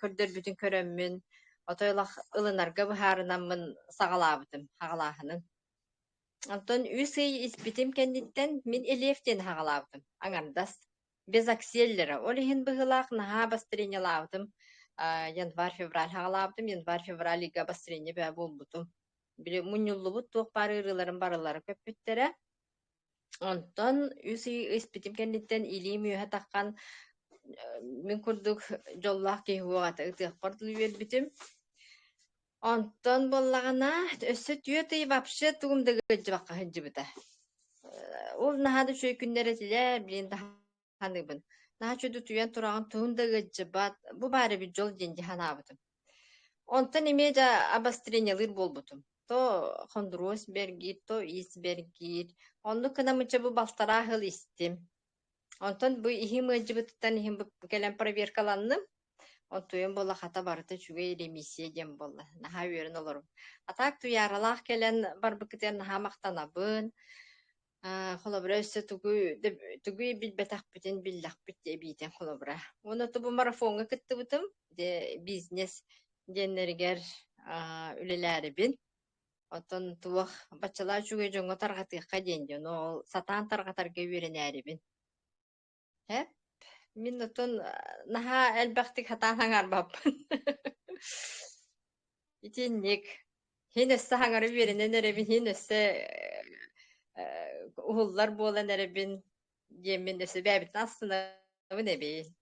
көрдөр бүтүн көрөммүн отойлах ылынарга быһаарынаммын сагалаабытым хагалааһынын. Антон үс ый испитим кенниттен мин элефтен хагалаабытым аңардас без акселлера олиһин быһылаах наһаа бастренялаабытым январь-февраль хагалаабытым январь-февраль-ига бастрение бää буолбутум били мунньуллубут туох баарыырыларын барылары көппүттере. Онтон үс ый испитим кенниттен илии мүйөһө таккан мин курдук жоллаах киһуоҕата ытыахпар тулуйуорбитим. Онтон боллагана өссө түөтый вообще тугумдагыджыбакка хыджыбыта. Ол наһаада чөй күннер этилэр билин таһаныбын. Наһа чөйдү туйан тураган тугумдагыджыбат бу баары бир жол диэн ханаабытым. Онтон эмеже обострениялыр болбутум. То хондроз бергир, то ис бергир. Онну кынамыча бу балтара хыл истим. Онтон бу ихим ыджыбыттан ихим келен проверкаланным. Онтуен болла хата барыта чугай ремиссия дем болла. Наха үйерін олорум. Атак туяралах келен барбыкытер наха мактанабын. Холобра өссө тугуй билбетах бүтен биллах бүтте битен холобра. Оны тубу марафонга кыттыбытым. Де бизнес деннергер үлеләрибин. Отон туох бачалар чугай жоңго таргатыхка денде. Но сатан таргатарга үйренәрибин. Хеп? Мин отон наха элбахтик хатан хаңарбаппын. Итинник. Хин өссө хаңары үйренен эребин, хин өссө ухуллар болан эребин, демин өссө бәбитин астынабын эбейин.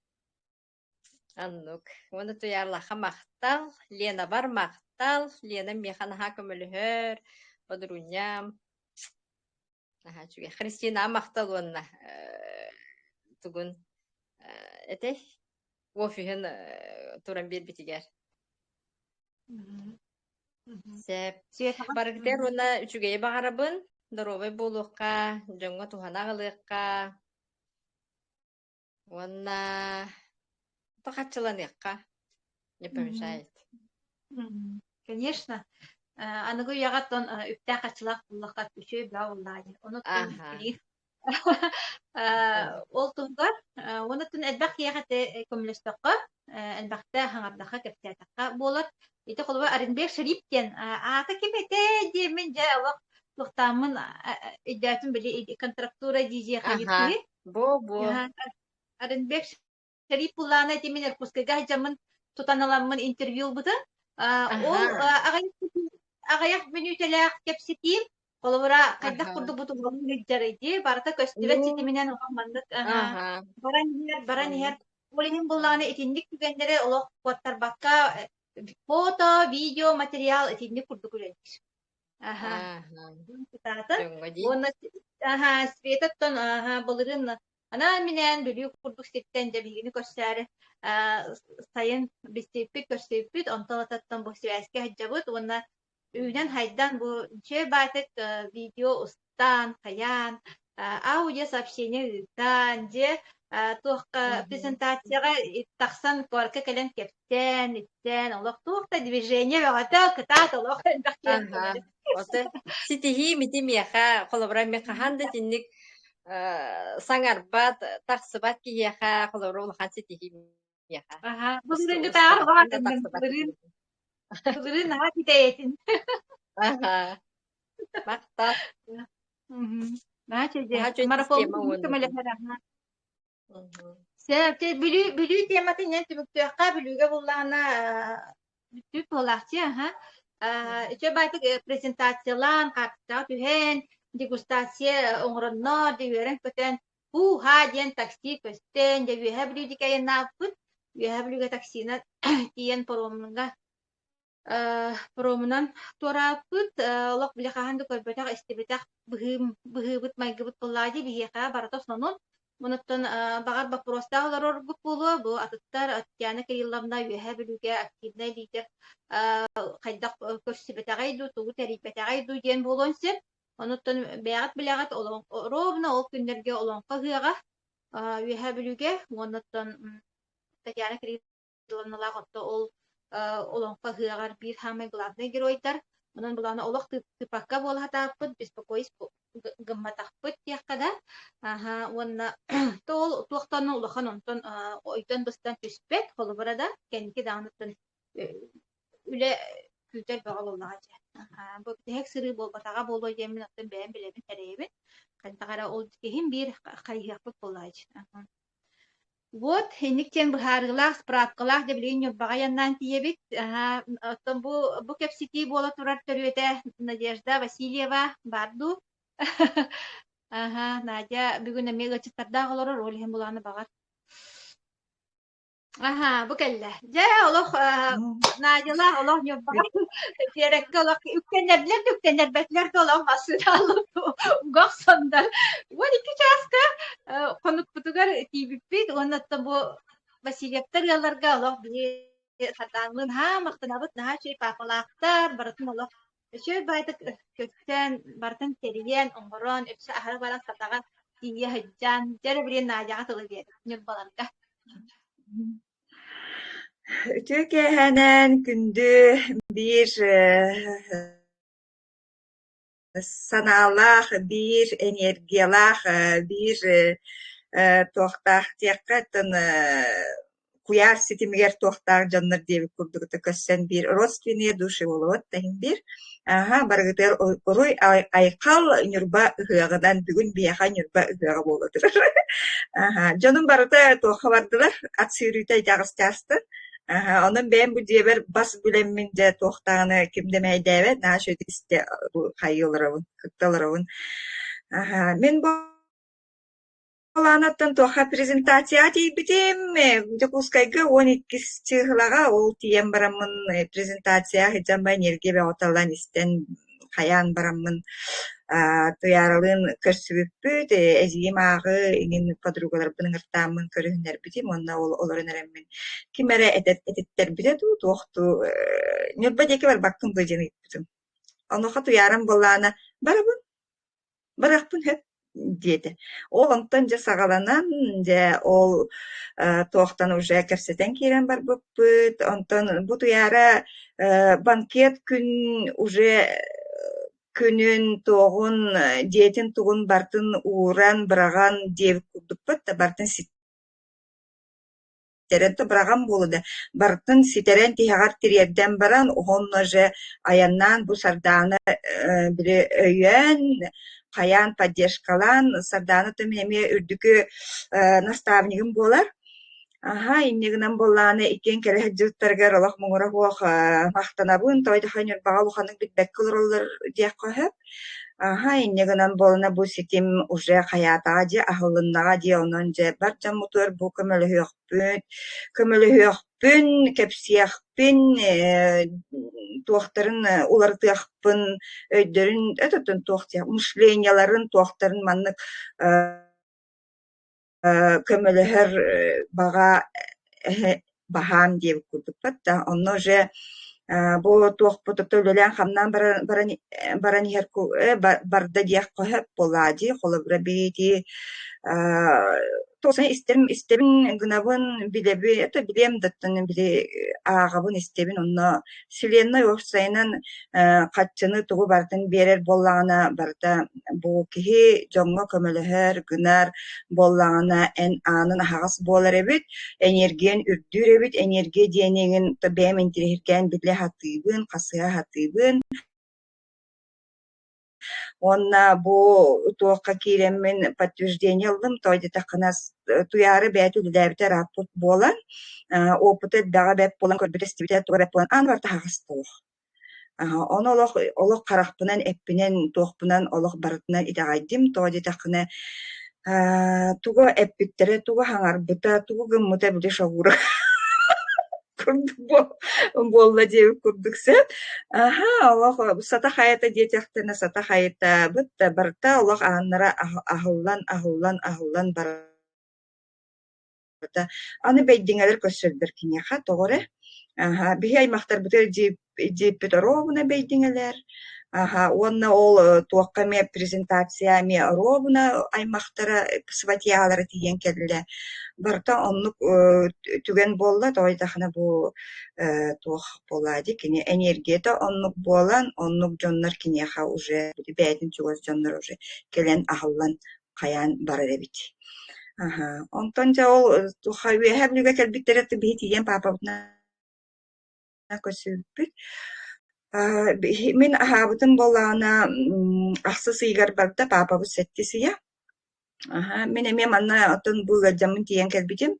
Аннук. Оны туярлаха мактал, Лена бар мактал, Лена механаха көмөлүхөр, подруñам. Наха чуге. Христина мактал онна. Тугун эте офиһин туран бербитигер. Сеп барыгтер уна үчүгэй багарабын, доровой болуққа, жоңго тухана агылыqqa. Уонна тохатчыланыqqa. Не помешает. Конечно. Анагу ягаттон үптэ качылак буллакка үчөй бауллай. Оны төнү. Ол тугар, оны тун элбак ягате көмлөстөккө, элбакта хаңардака кептятакка болот. Ите колба Аренбек Шариптен ата кемете демен жаалык туктамын идятын били контрактура дije хабити. Бо. Аренбек Шарипулланы темен Иркутскага жамын тутаналамын интервью бутын. Ол агаяк менүтелек кепситим. Колора кайдак курду буту болун жарыйды. Барата көстүбет ситименен огамандык. Баран Олинин булланы этинник түгендере олох коттар бакка фото, видео, материал этинник курду күренdir. Оны Светаттон болырын ана менен бөлүү курдук сеттен жабигини көстөрү сайын бистеппит көстөппүт онтолататтан бу связьке хаджабыт. Оны үйнен хайдан бу че байтык видео устан, каян, аудио сообщение устан же туохка презентацияга тахсан корка келен кептен, иттен, олох туохта движение вагата кытат олох бахтиян. Оте ситихи митимияха холобра мехаханда тинник саңарбат тахсыбат кияха холобра улахан ситихи мияха. Бүгүнү таар багатын бүгүн наа китеетин. Макта. Наа чеже марафон көмөлөһөр. Сәбте бүлүү тематын нен түбүктөкка бүлүүгө буллана бүт болакчы Иче байтык презентациялан картта түһен дегустация оңронно дегерен көтен ха диен такси көстен де бүһә дикәен напыт бүһә таксина тиен промунан торапыт лок билеханды көрбөтөк истебетак быһыбыт майгыбыт буллады бияка баратос нонун Монуттан багар вопросталар оргуп болу, бу атыттар Татьяна Кирилловна бүһә билүүгө активный лидер кайдак көссүбетагайду, тугу терипетагайду диен болонсеп, онуттан бягат билягат ровно ол күндерге олонка хыага бүһә билүүгө, онуттан Татьяна Кирилловна лаготто ол олонка хыагар бир хамы главный геройдар, Онон буланы олох тыпакка болатаппыт, беспокоюсь гымматахпыт тияккада. Ага, онна тол туохтанны улахан онтон ойтон быстан түспет, холубарада кенки дағыныттын үле күтер бағал олағача. Бу тек сыры болбатаға болу жемін аттын бәйін білемін тәрейбін. Кантағара ол кехин бир қайяқпыт болағача. Вот, инниктен быһаарыылаах, справкалаах деп багаяннан тиебит. Оттон бу кепсити буола турар төрүөтэ Надежда Васильева барду. Надя бүгүн эми ычыттардаах олорор олиһин булааны багар. Бу келле. Жа олох Надяла олох ньоббагар. Терекке олох үккеннерлер бетлер олох масыраалып угах сондар. Вот iki часка конук бутугар тибиппит, оннаттан бу Васильевтер ялларга олох били сатаңлын мактанабыт наха чей папалаактар баратын олох өчөй байтык көктен бартын териен оңгорон өпсө ахары баран сатага тие хыджан жер бирен Надяга тылы бер ньоббаларга. Türkiye'nin gündü bir sanallah, bir energiyalah, bir tohtar tiyakatın kuyar sitimiger tohtar canlar diye kurduk kösen bir родственные души olur tahin bir. Bargıtır oruy aykal nürba hıgıdan bugün biyaha nürba hıgı boludur. Canım barıda toha vardılar. At sürüyte jağız jastı. Onun ben bu diyeber bas bilemince tohtağını kim demeye devet. Şöyle iste bu hayyolarımın, kıktalarımın. Men bu Olanattan toha prezentasiya diyebilirim. Jakускайга 12 çıhılaga ol tiyem baramın prezentasiya hicam ben yerge ve otalan isten hayan baramın tuyaralın körsübüpüt eziyim ağı ingen подругалар bunun ırtamın körühünler bitim onna olарын eremin kimere etetler bide du tohtu nürba deki var baktım böceni bitim onoha tuyaram bolana barabın hep dedi. Ondan ja sağalanan ja ol tohtan уже kerseten kiren bar buput ondan bu tuyara banket gün уже күнүн тоғун диетин тугун бартын ууран быраган диэбит курдукпат да бартын ситерен быраган болуда бартын ситерен тиһагар тириэрден баран оһонно же аяннаан бу сардааны бири өйөн хаян поддержкалан сардааны тымеме үрдүкү наставнигим болар. Иннигинен болланы икен кереһэ дьыттаргар олох муңура хуох мактанабын тойда ханер багал уханык бит беккылырылар диэк коһеп. Иннигинен болна бу ситим уже хаятага же ахылыннага же онон же бар жаммутуар бу көмөлөһүөхпүн кепсиэхпин туохтарын улартыахпын өйдөрүн өтөтөн туохтия мышленияларын туохтарын маннык көмөлөһөр бага баһаам диэбит курдукпат да онно же бу туохпуту төлөлөн хамнан баран иһэр барда диэх коһеп болаади холобура биити тосын истебин гынабын билеби это билем даттан били аагабын истебин онно вселенной офсайнан катчыны тугу бартын берер боллаана барда бу киһи жоңго көмөлөһөр гынар боллаана эн аанын ахагас болар эбит энергиен үрдүр эбит энергия диэнигин бэм интирихиркен биле хатыыбын касыа хатыыбын онна бу туокка киреммин подтверждение алдым тойды такынас туяры бәтү дәбитер апут болан опыты дага бәп болан көрбүтестибите тугара болан ан барта хагыстык он олох карахпынан эппинен туохпунан олох барытынан идагайдым тойды такына туга эппиттере туга хаңарбыта туга гыммыта биле шогура болла диэбит курдуксеп олох сата хайата диэтяхтена сата хайата бытта барта олох ааннара аһыллан барата аны бэйдиңэлер көссөлдөр киниэха тоҕоре биһи аймахтар бытыр диэппит оровуна бэйдиңэлер Ага, онна ол туаққа ме презентация ме ровна аймақтара сватиялары тиген келді. Барта оннук түген болла, тойдахана бу туох болады. Кини энергията оннук болан, оннук жоннар кинеха уже, бәйтін чугас жоннар уже келен ахаллан қаян барар эбит. Ага, онтон жа ол туха үеһәблүгә кәлбиттерәтте бихи тиген папабытна көсүбүт. Мен ахабытын болана ахсы сыйгар барда папабы сеттисия. Мен эме манна отон буга жамын тиен келбитим.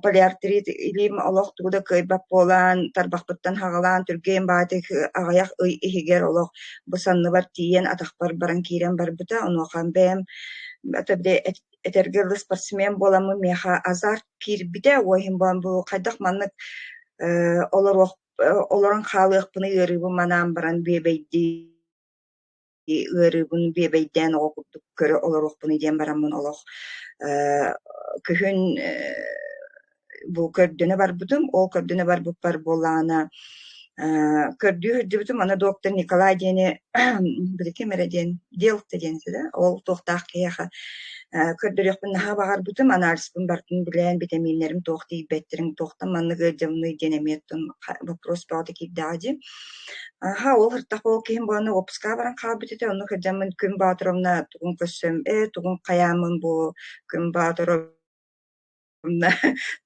Полиартрит илим олох тугуда кыйбап болан, тарбахпыттан хагалан, түрген баатык агаяк ихигер олох бусанны бар тиен атахпар баран кирен барбыта, онохан бэм атабде этергерлы спортсмен боламы меха азар кирбите, ойхин болан бу кайдах маннык олорон халыахпыны ырыбы манан баран бебейди ырыбын бебейден окуптук көрө олорохпыны ден барамын олох күхүн бу көрдүнө барбытым, ол көрдүнө барбыт бар болана көрдүү хүрдүбүтүм ана доктор Николай дени бирке мереден делкте денси да, ол тохтаах кияха көрдөрөкпүн наха багарбытым, анализпын бартын билен витаминнерим тохти беттерин тохтан манныгы жамны денеметтин вопрос багды киддаажи. Ол хыртак ол кийин бону опуска баран калбытыте, ону кырдамын күн баатыровна тугун көссөм, тугун каямын бу күн баатыров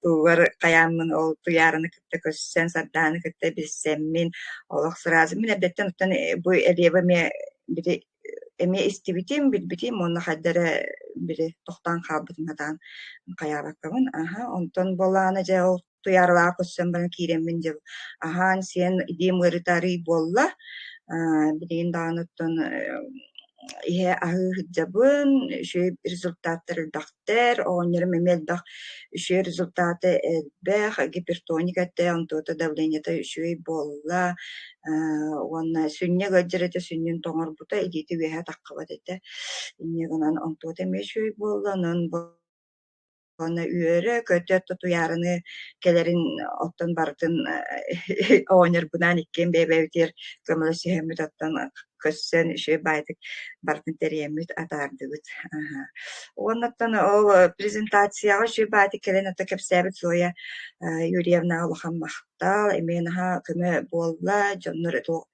тугар каямын ол туярыны кытта көссен сардааны кытта билсеммин олох сразу мен эбдеттен оттан бу элеба ме бири эме истибитим билбитим онна хаддара бири тохтан калбытым атан каябаккамын. Онтон болаана же ол туярылаа көссен бана киреммин же сен идим ырытары болла билин даануттан ihe ahı jabın şu rezultatları daktер onları memel şu rezultatı elbeh hipertonika te antoda давление te şu bolla ona sünne gajrete sünnün toңор buta editi veha takkabat ete inneganan antoda me şu bolla nan ona üyere kötü tutuyarını kelerin ottan bartın onar bunan ikken bebevtir kömülesi hemmet ottan kössen şey baydık bartın teriyemmet atardıgıt. Ondan o prezentasyaya şey baydık kelen atta kepsebet soya Yuriyevna Allah'ın mahtal emeğine köme bolla canları to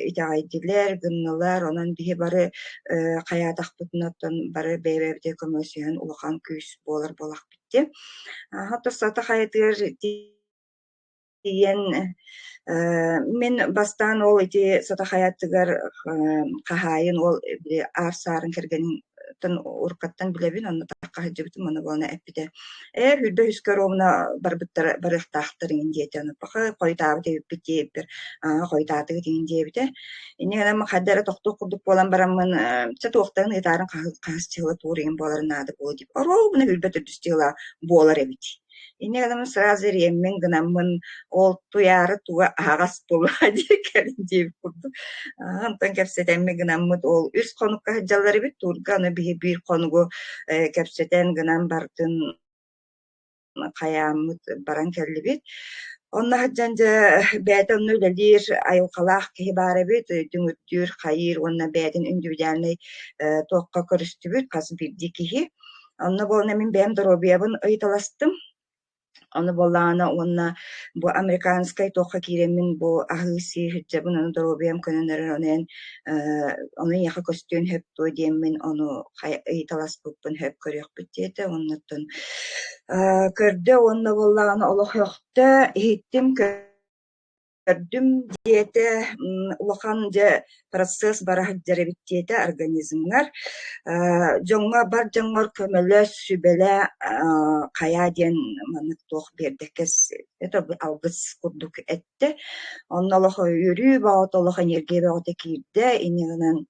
itaydiler gınnalar onun diye barı kayadak tutnattan barı bebevde kömülesiyen ulakan küs bolar bolak bitti. Hatta sata hayatır diyen men bastan ol iti sata hayatыгар кахайын ол арсарын кергенин тан уркаттан билебин онна такка жибитим мана болна эппите хүрдө хүскөровна барбыттар барыктактыр индиетен бака койтабы деп битеппер койтаты деген дебите инегенем хаддара токток курдук болан барамын чатуктан итарын кастыгы турин боларнады бул деп оробуна хүрбөтө дүстүла болар эбит инегенем сразу реммен гынамын ол туяры туга агас болады келин деп курду антан кепсетен гынаммыт ол үс конукка жаллары бит турганы бир конугу кепсетен гынам бартын каямыт баран келбит онна хаджанжа бәтен нөлелер айылкалах ки бары бит дүңүттүр хайыр онна бәтен индивидуальный токка көрүстүбүт касы бирди кихи онна болна мен бем доробиябын ыйталастым. Onu bollana onna bu amerikanskay toqa kiremin bu ahısi hüccabın onu dorobiyam könönlerin onen onun yaha kostüğün hep doydiyemin onu italas buppun hep körüyor bittiyete onnatın körde onna bollana olaq yoqta hittim kördüm diyete ulaqanca процесс barahıccara bittiyete organizmler jonga bar jongor kömölös sübele kaya diyen manık toq berdekes eto algıs kurduk ette onnaloq yürü bağıt oloq enerjiye bağıt ekirde inegenen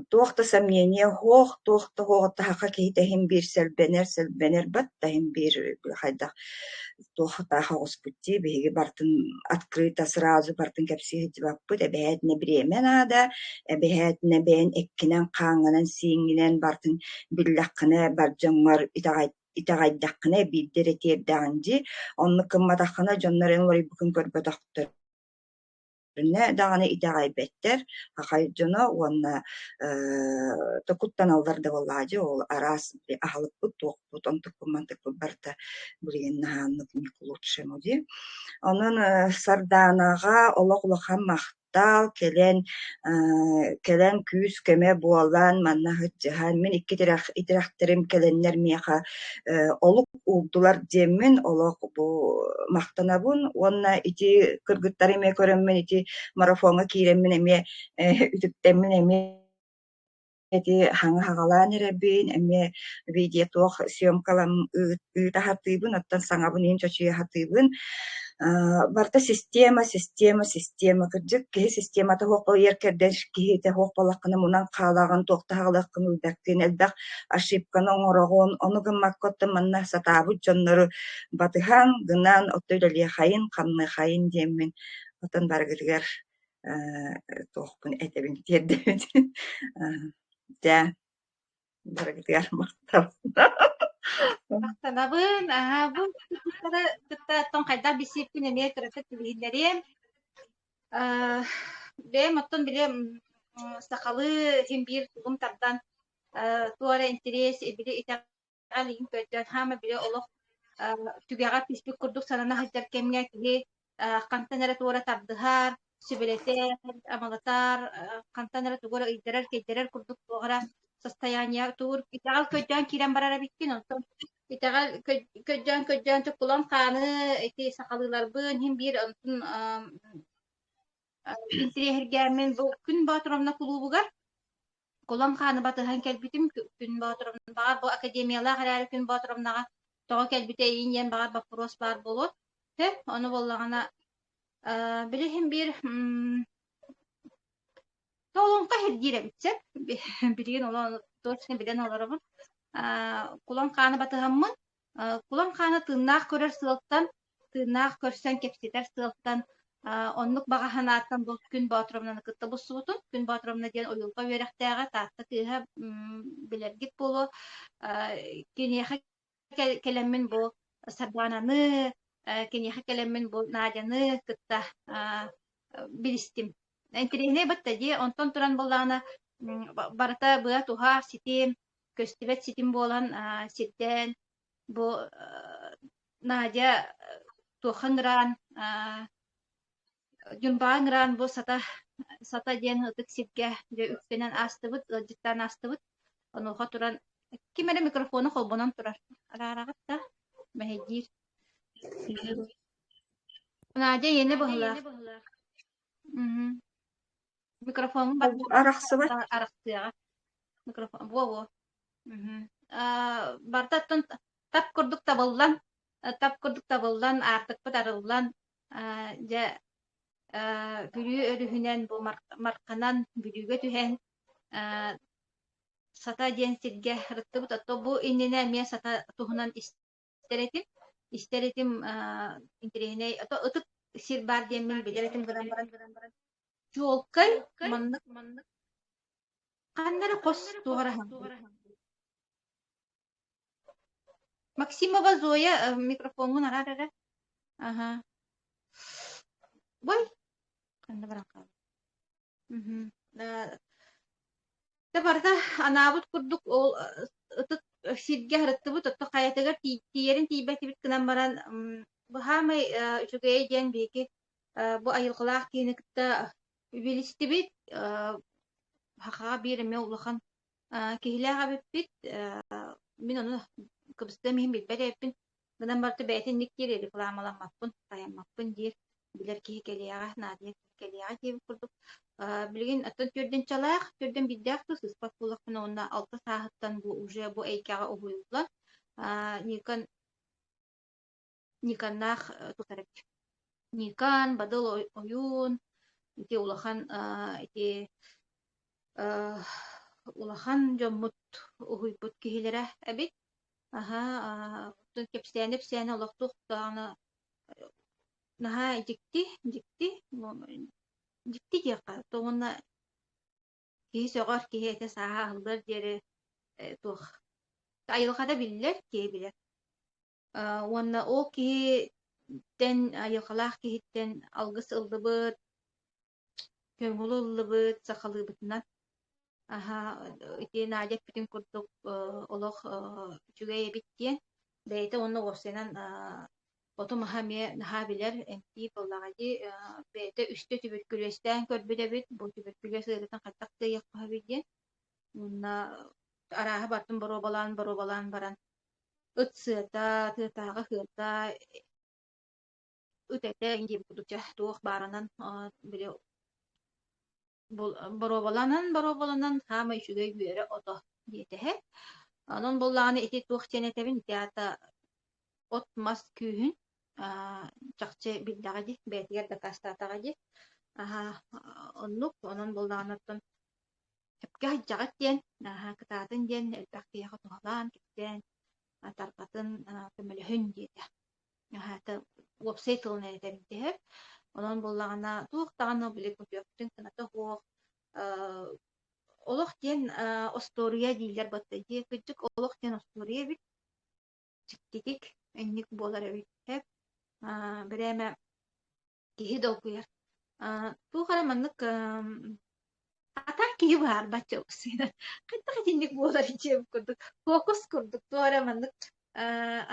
toqta samyeniye hoq toqta hoqta haqa kehite hem bir selbener bat da hem bir hayda toqta haqos putti bege bartın открыто сразу бартын кепси хитбаппы да бэт не бремен ада бэт не бен эккинен каңынан сиңинен бартын биллаккыны баржаңмар итагайдаккыны биддере терданжи онны кымматаккына жоннорен лори букун көрбөтөктөр дағаны итағайбеттер, ақайджоно, онна токуттан алларды болладжы, ол арас ағылып бұт, тоқ бұт, он тұқпымантық бұт барта білген нағанлық не лучше моди. Onun sardaanaga olaq-ulaqan maqtal kelen küs keme bualan manna hıccahan min iki itiraktirim kelenler miyaqa oluk uldular demin olaq bu maqtanabun onna iti kırgıttar eme köremmen iti marafona kiremmin eme ütüttemmin eme iti hanga hagalan erebin eme video tuq syomkalam ıta hatыбын оттан саңабын ин чочуя hatыбын барта система кырдык ки системата хоқол еркерден кихите хоқполаккына мунан каалаган токтагалаккын үлдәктен элдак ошибканы оңорогон онугун маккотта манна сатабы жоннору батыхан гынан оттойлалия хайын канны хайын деммен отон баргыргар тоқпун этебин тердебит да баргыргар мактап Мақтанабын, bu kıtta ton kayda bisip güne tırtık bilgilerim. Ben otton bile sakalı hem bir tuğum tabdan tuara interes bile itagal in kötü hama bile olok tügaga pislik kurduk sanana hajar kemge ki kantanara tuara tabdahar sübelete amalatar kantanara tuara idarar kurduk tuara состояние тур итагал көжөн кирен барара биккен онтон итагал көжөн тукулан каны эти сакалыларбын хим бир онтон интерьергермен бу күн батыромна клубугар кулан каны батыхан келбитим күн батыромна бар бу академиялар харары күн батыромнага тоо келбите инен бар вопрос бар болот те аны боллагана билехим бир Толонка хеддире битсек, билген олон точно билен оларабын. Кулан каны батыгаммын. Кулан каны тыннак көрөр сылыктан, тыннак көрсен кепсетер сылыктан, оннук багаханаттан бу күн батыромнан кытта бусубутун, күн батыромна ден оюлга беректега татта тыга билергит болу. Кенеха келеммин бу сардананы, кенеха келеммин бу надяны кытта билистим. Интерехне баттади онтон туран боллана барата быа туха ситим көстүбет ситим болан ситтен бу Надя туханран юнбаңран бу сата ден ытык ситке же үкпенен астыбыт ылжыттан астыбыт онуха туран кимере микрофону холбонон турар арарагат да мехедир Надя ени быхла Микрофон арахсыбат арахтыга микрофон во бартаттан тап курдук табылдан артык бутарылдан же бүрү өрүһүнен бу марканан бүрүгө түһен сата ден сирге рыттыбыт отто бу иннене мен сата туһунан истеретим интерехне ото ытык сир бар демин билеретим гыран баран Жолкай маннык каннары кос туграхан. Максимова Зоя микрофонун арарара. Ага. Бой. Канда барака. Да барда анабут курдук ол ытык сирге харыттыбыт отто каятыгар тиерин тийбетибит кынан баран бу хамай үчүгэй ден беки бу айылгылаак кийинекте Велистибит хахага биреме улахан кихилеага биппит мен оны кыбыста михим билбереппин гынан барты бәйтин никтер рекламаламаппын таяммаппын дир билер кихи келеага надия келеага деп курдук билген аттан төрден чалаак төрден биддякту сыспат булакпын онна 6 сааттан бу уже бу эйкага угуйлар никаннах тутарып никан бадыл оюн ити улахан жоммут уйбут кихилере эбит тун кепсенеп сene олохтук таана наха дикти дияка тоонна кии сөгөр кии эте саха алдар жери тух айылгада биллер кии билер уонна ол кии тен айылгалаах кихиттен алгыс ылдыбыт көңүлүллүбүт сахалыыбытынан аха ити наадья бүтүн курдук олох үчүгэй биттиен бэйте онно уопсайнан оту махаме наха билер эмти боллагади бэйте үстө туберкулезтен көрбүдөбүт бу туберкулез ырытан хаттак тыйаккаһабидиен уна арааһа бартын боробалаан баран ыт сыата тыатаага хыата ыт инди кудуча туох баарынан биле боробаланан хама үчүгэй бүөрэ ото диэтэһэ онон боллааны ити туох ченетебин теата от мас күүһүн чахчы билдагади бээтигэр да кастаатагади оннук онон боллаанаттан эпке хаджагат диэн кытаатын диэн элбэхтиэхэ тухалаан киттэн тарпатын көмөлөһүн диэтэ уопсай тылын эритебинтэһэ онон боллагана туохтаҕана билик көтүөктүн кыната хуох олох диэн остория диилэр баттайдии кыдьык олох диэн остория бит чиктитик энник буолар эбит бирэмэ киһи долгуяр туухара маннык атаан киһи баар бачча усуйна кайдах этинник буолар ичиэб курдук фокус курдук туора маннык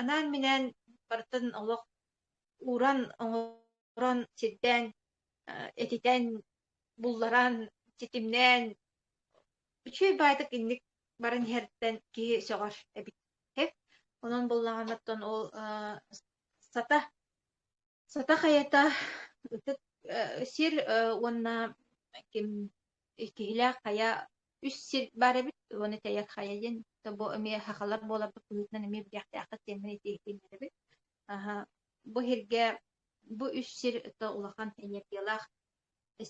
анаан минэн бартын олох уран оҥорон сирдэн этитэн булларан ситимнэн үчүгэй баатык инник барын иһэртэн киһи сөҕөр эбит онон боллаҕанаттан ол сата хайата ытык сир уонна ким киһилээх хая үс сир бар эбит уону тэйэк хая диэн бу эмиэ хахалар буоларбыт кыһыытынан эмиэ биэхтээххит тиэммин итиэхтииннэр эбит бу хиргэ бу үс сир ыта улахан энергиялаах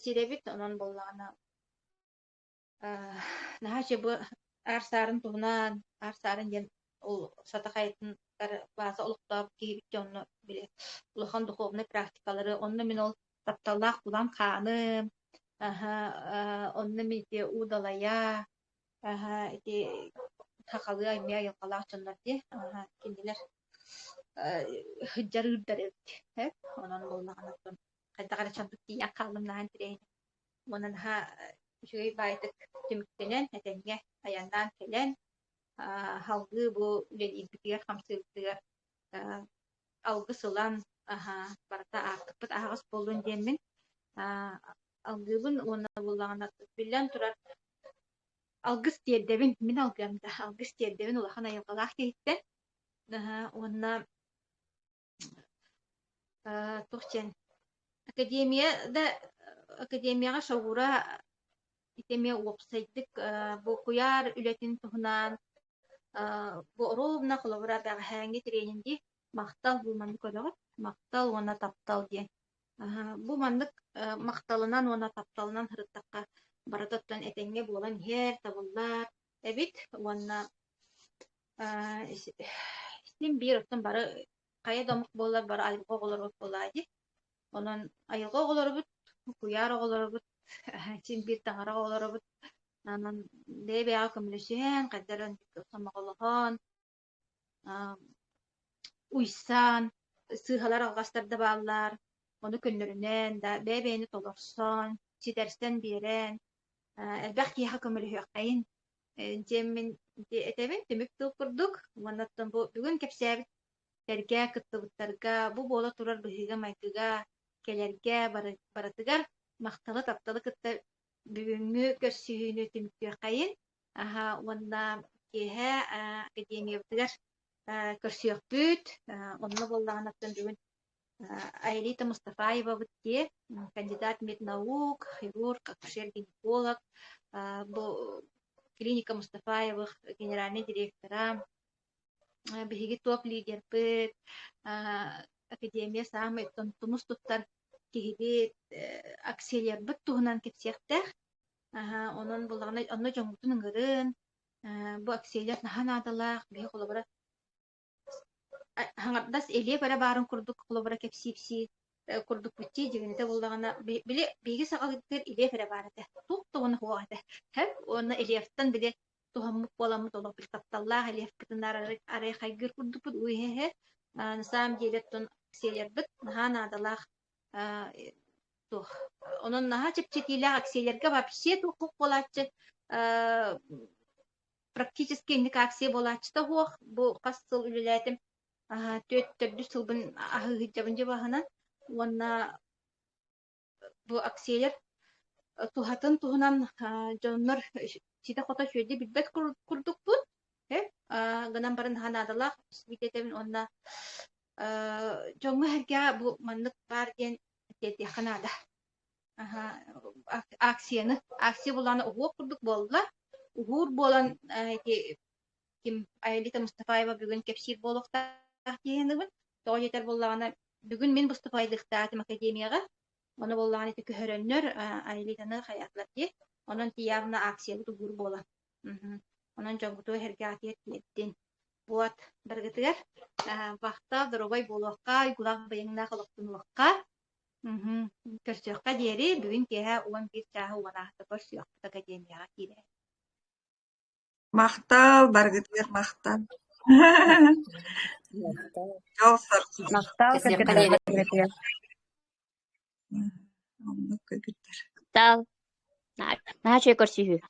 сиребит онон боллаҕана наһачы бу аар саарын туһунан аар саарын диэн ол сатахайытын бааса олуктаап киһибит онно биле улахан духовный практикалары онно мин ол тапталлаах кулан хааным онно мин ити уудалая ити хахалыы аймия йылкалаах дьоннор ди кинилэр хыджар ыырдар эбит онон боллаҕанаттан хайдагара чамдык тиийэн хаалым наһан тирэйин уонанаха үчүгэй баайтык түмүктенэн этеңҥэ аяннаан келэн халгыы бу үлэлиирбитигэр хамсыыбытыгар алгы сылан барата аактыкпыт ааҕас боллун диэммин алгыыбын уонна буллаҕана биллэн турар алгыс тиэрдебин мин алгыамда алгыс тиэрдебин улахан айылгалаах киһиттэн уонна тухчен академияга шагура итемия уопсайдык бу куяр үлэтин туһунан бу ровна холовра бэҕэһээҥҥи тренинги мактал бу маннык олоҕот мактал уона таптал диэн бу маннык макталынан уона тапталынан хырыттакка баратоттон этеңҥе буолан иһэр табыллар эбит уонна син биир оттон бары кайа домук буоллар бары айылга оҕолорбут буолаади онон айылга оҕолорбут куяр оҕолорбут син биир таҥара оҕолорбут анан дэбэҕэ көмүлөсүһэн кайдаран самоголохон уйсан сыыһалар алгастар да бааллар ону көннөрүнэн да бэбэни толорсон сидерстен биэрэн элбэх киэхэ көмүлөһүөххэйин дьиэммин этебин түмүк тыл курдук уонаттан бу бүгүн кэпсээбит тэргэ кыттыбыттарга бу буола турар быһыыга майкыга келерге баратыгар макталы тапталы кытта бүгүнгү көрсүүнү түмүктүөххэйин уонна киэһэ академиябытыгар көрсүөхпүт онно боллаҕанаттан бүгүн Аэлита Мустафаева бытти кандидат меднаук, хирург, акушер-гинеколог, бу клиника Мустафаевых генеральный директора, биһиги топ лидер быт, академия самый томус туттар киһибит акселер быт туһунан кепсиэхтэх, онон буллагына онно жоңгутун ыңырын, бу акселер нахан адалаах, биһи холобара хаңардас элие бара барын курдук холобара кепсипси курдук бутти дигенете буллагына биле биги сагалыктыр иле фере барате туттугун хуата хеп оны элефтан биле тухаммук боламы толоп тапталлах элеф кытынар арай хайгыр курдук уйхе на самом деле тон селербит нахан адалах тух. Onun naha çepçetiyle aksiyelerge вообще тух болачы. Практически ник аксия болачы да хух. Бу касыл үлелетим. Төттөрдү сылбын ахы жабын жабахана. Онна бу аксиялер тухатын тухунан жоннор сите хота шөйде билбет курдук бу. Гынан барын ханадалах битетемин онна жоңго herge bu manlık var diyen dedi hanada. Aksiya bulanı uğur kurduk boldular. Uğur bolan kim Aylita Mustafayeva bugün kepsir bolukta diyendigin. Toğa yeter bollağına bugün men Mustafaylıkta atim akademiyaga. Onu bollağına tükü hörönler Aylita'nı hayatlar diye. Onun tiyavına aksiyalı uğur bolan. Onun жоңгуту herge atiyet ettin. Буат бергетигер бахта дорогой болохка гулак быйыңна халыктынлыкка көрсөкка диери бүгүн кеһе 11 чаһы уанахты көрсөкка академияга кире. Мақтал, баргытыр мақтал. Жол сарқын. Мактал кыргыттар. Онны кыргыттар. Тал. Наача көрсүһү.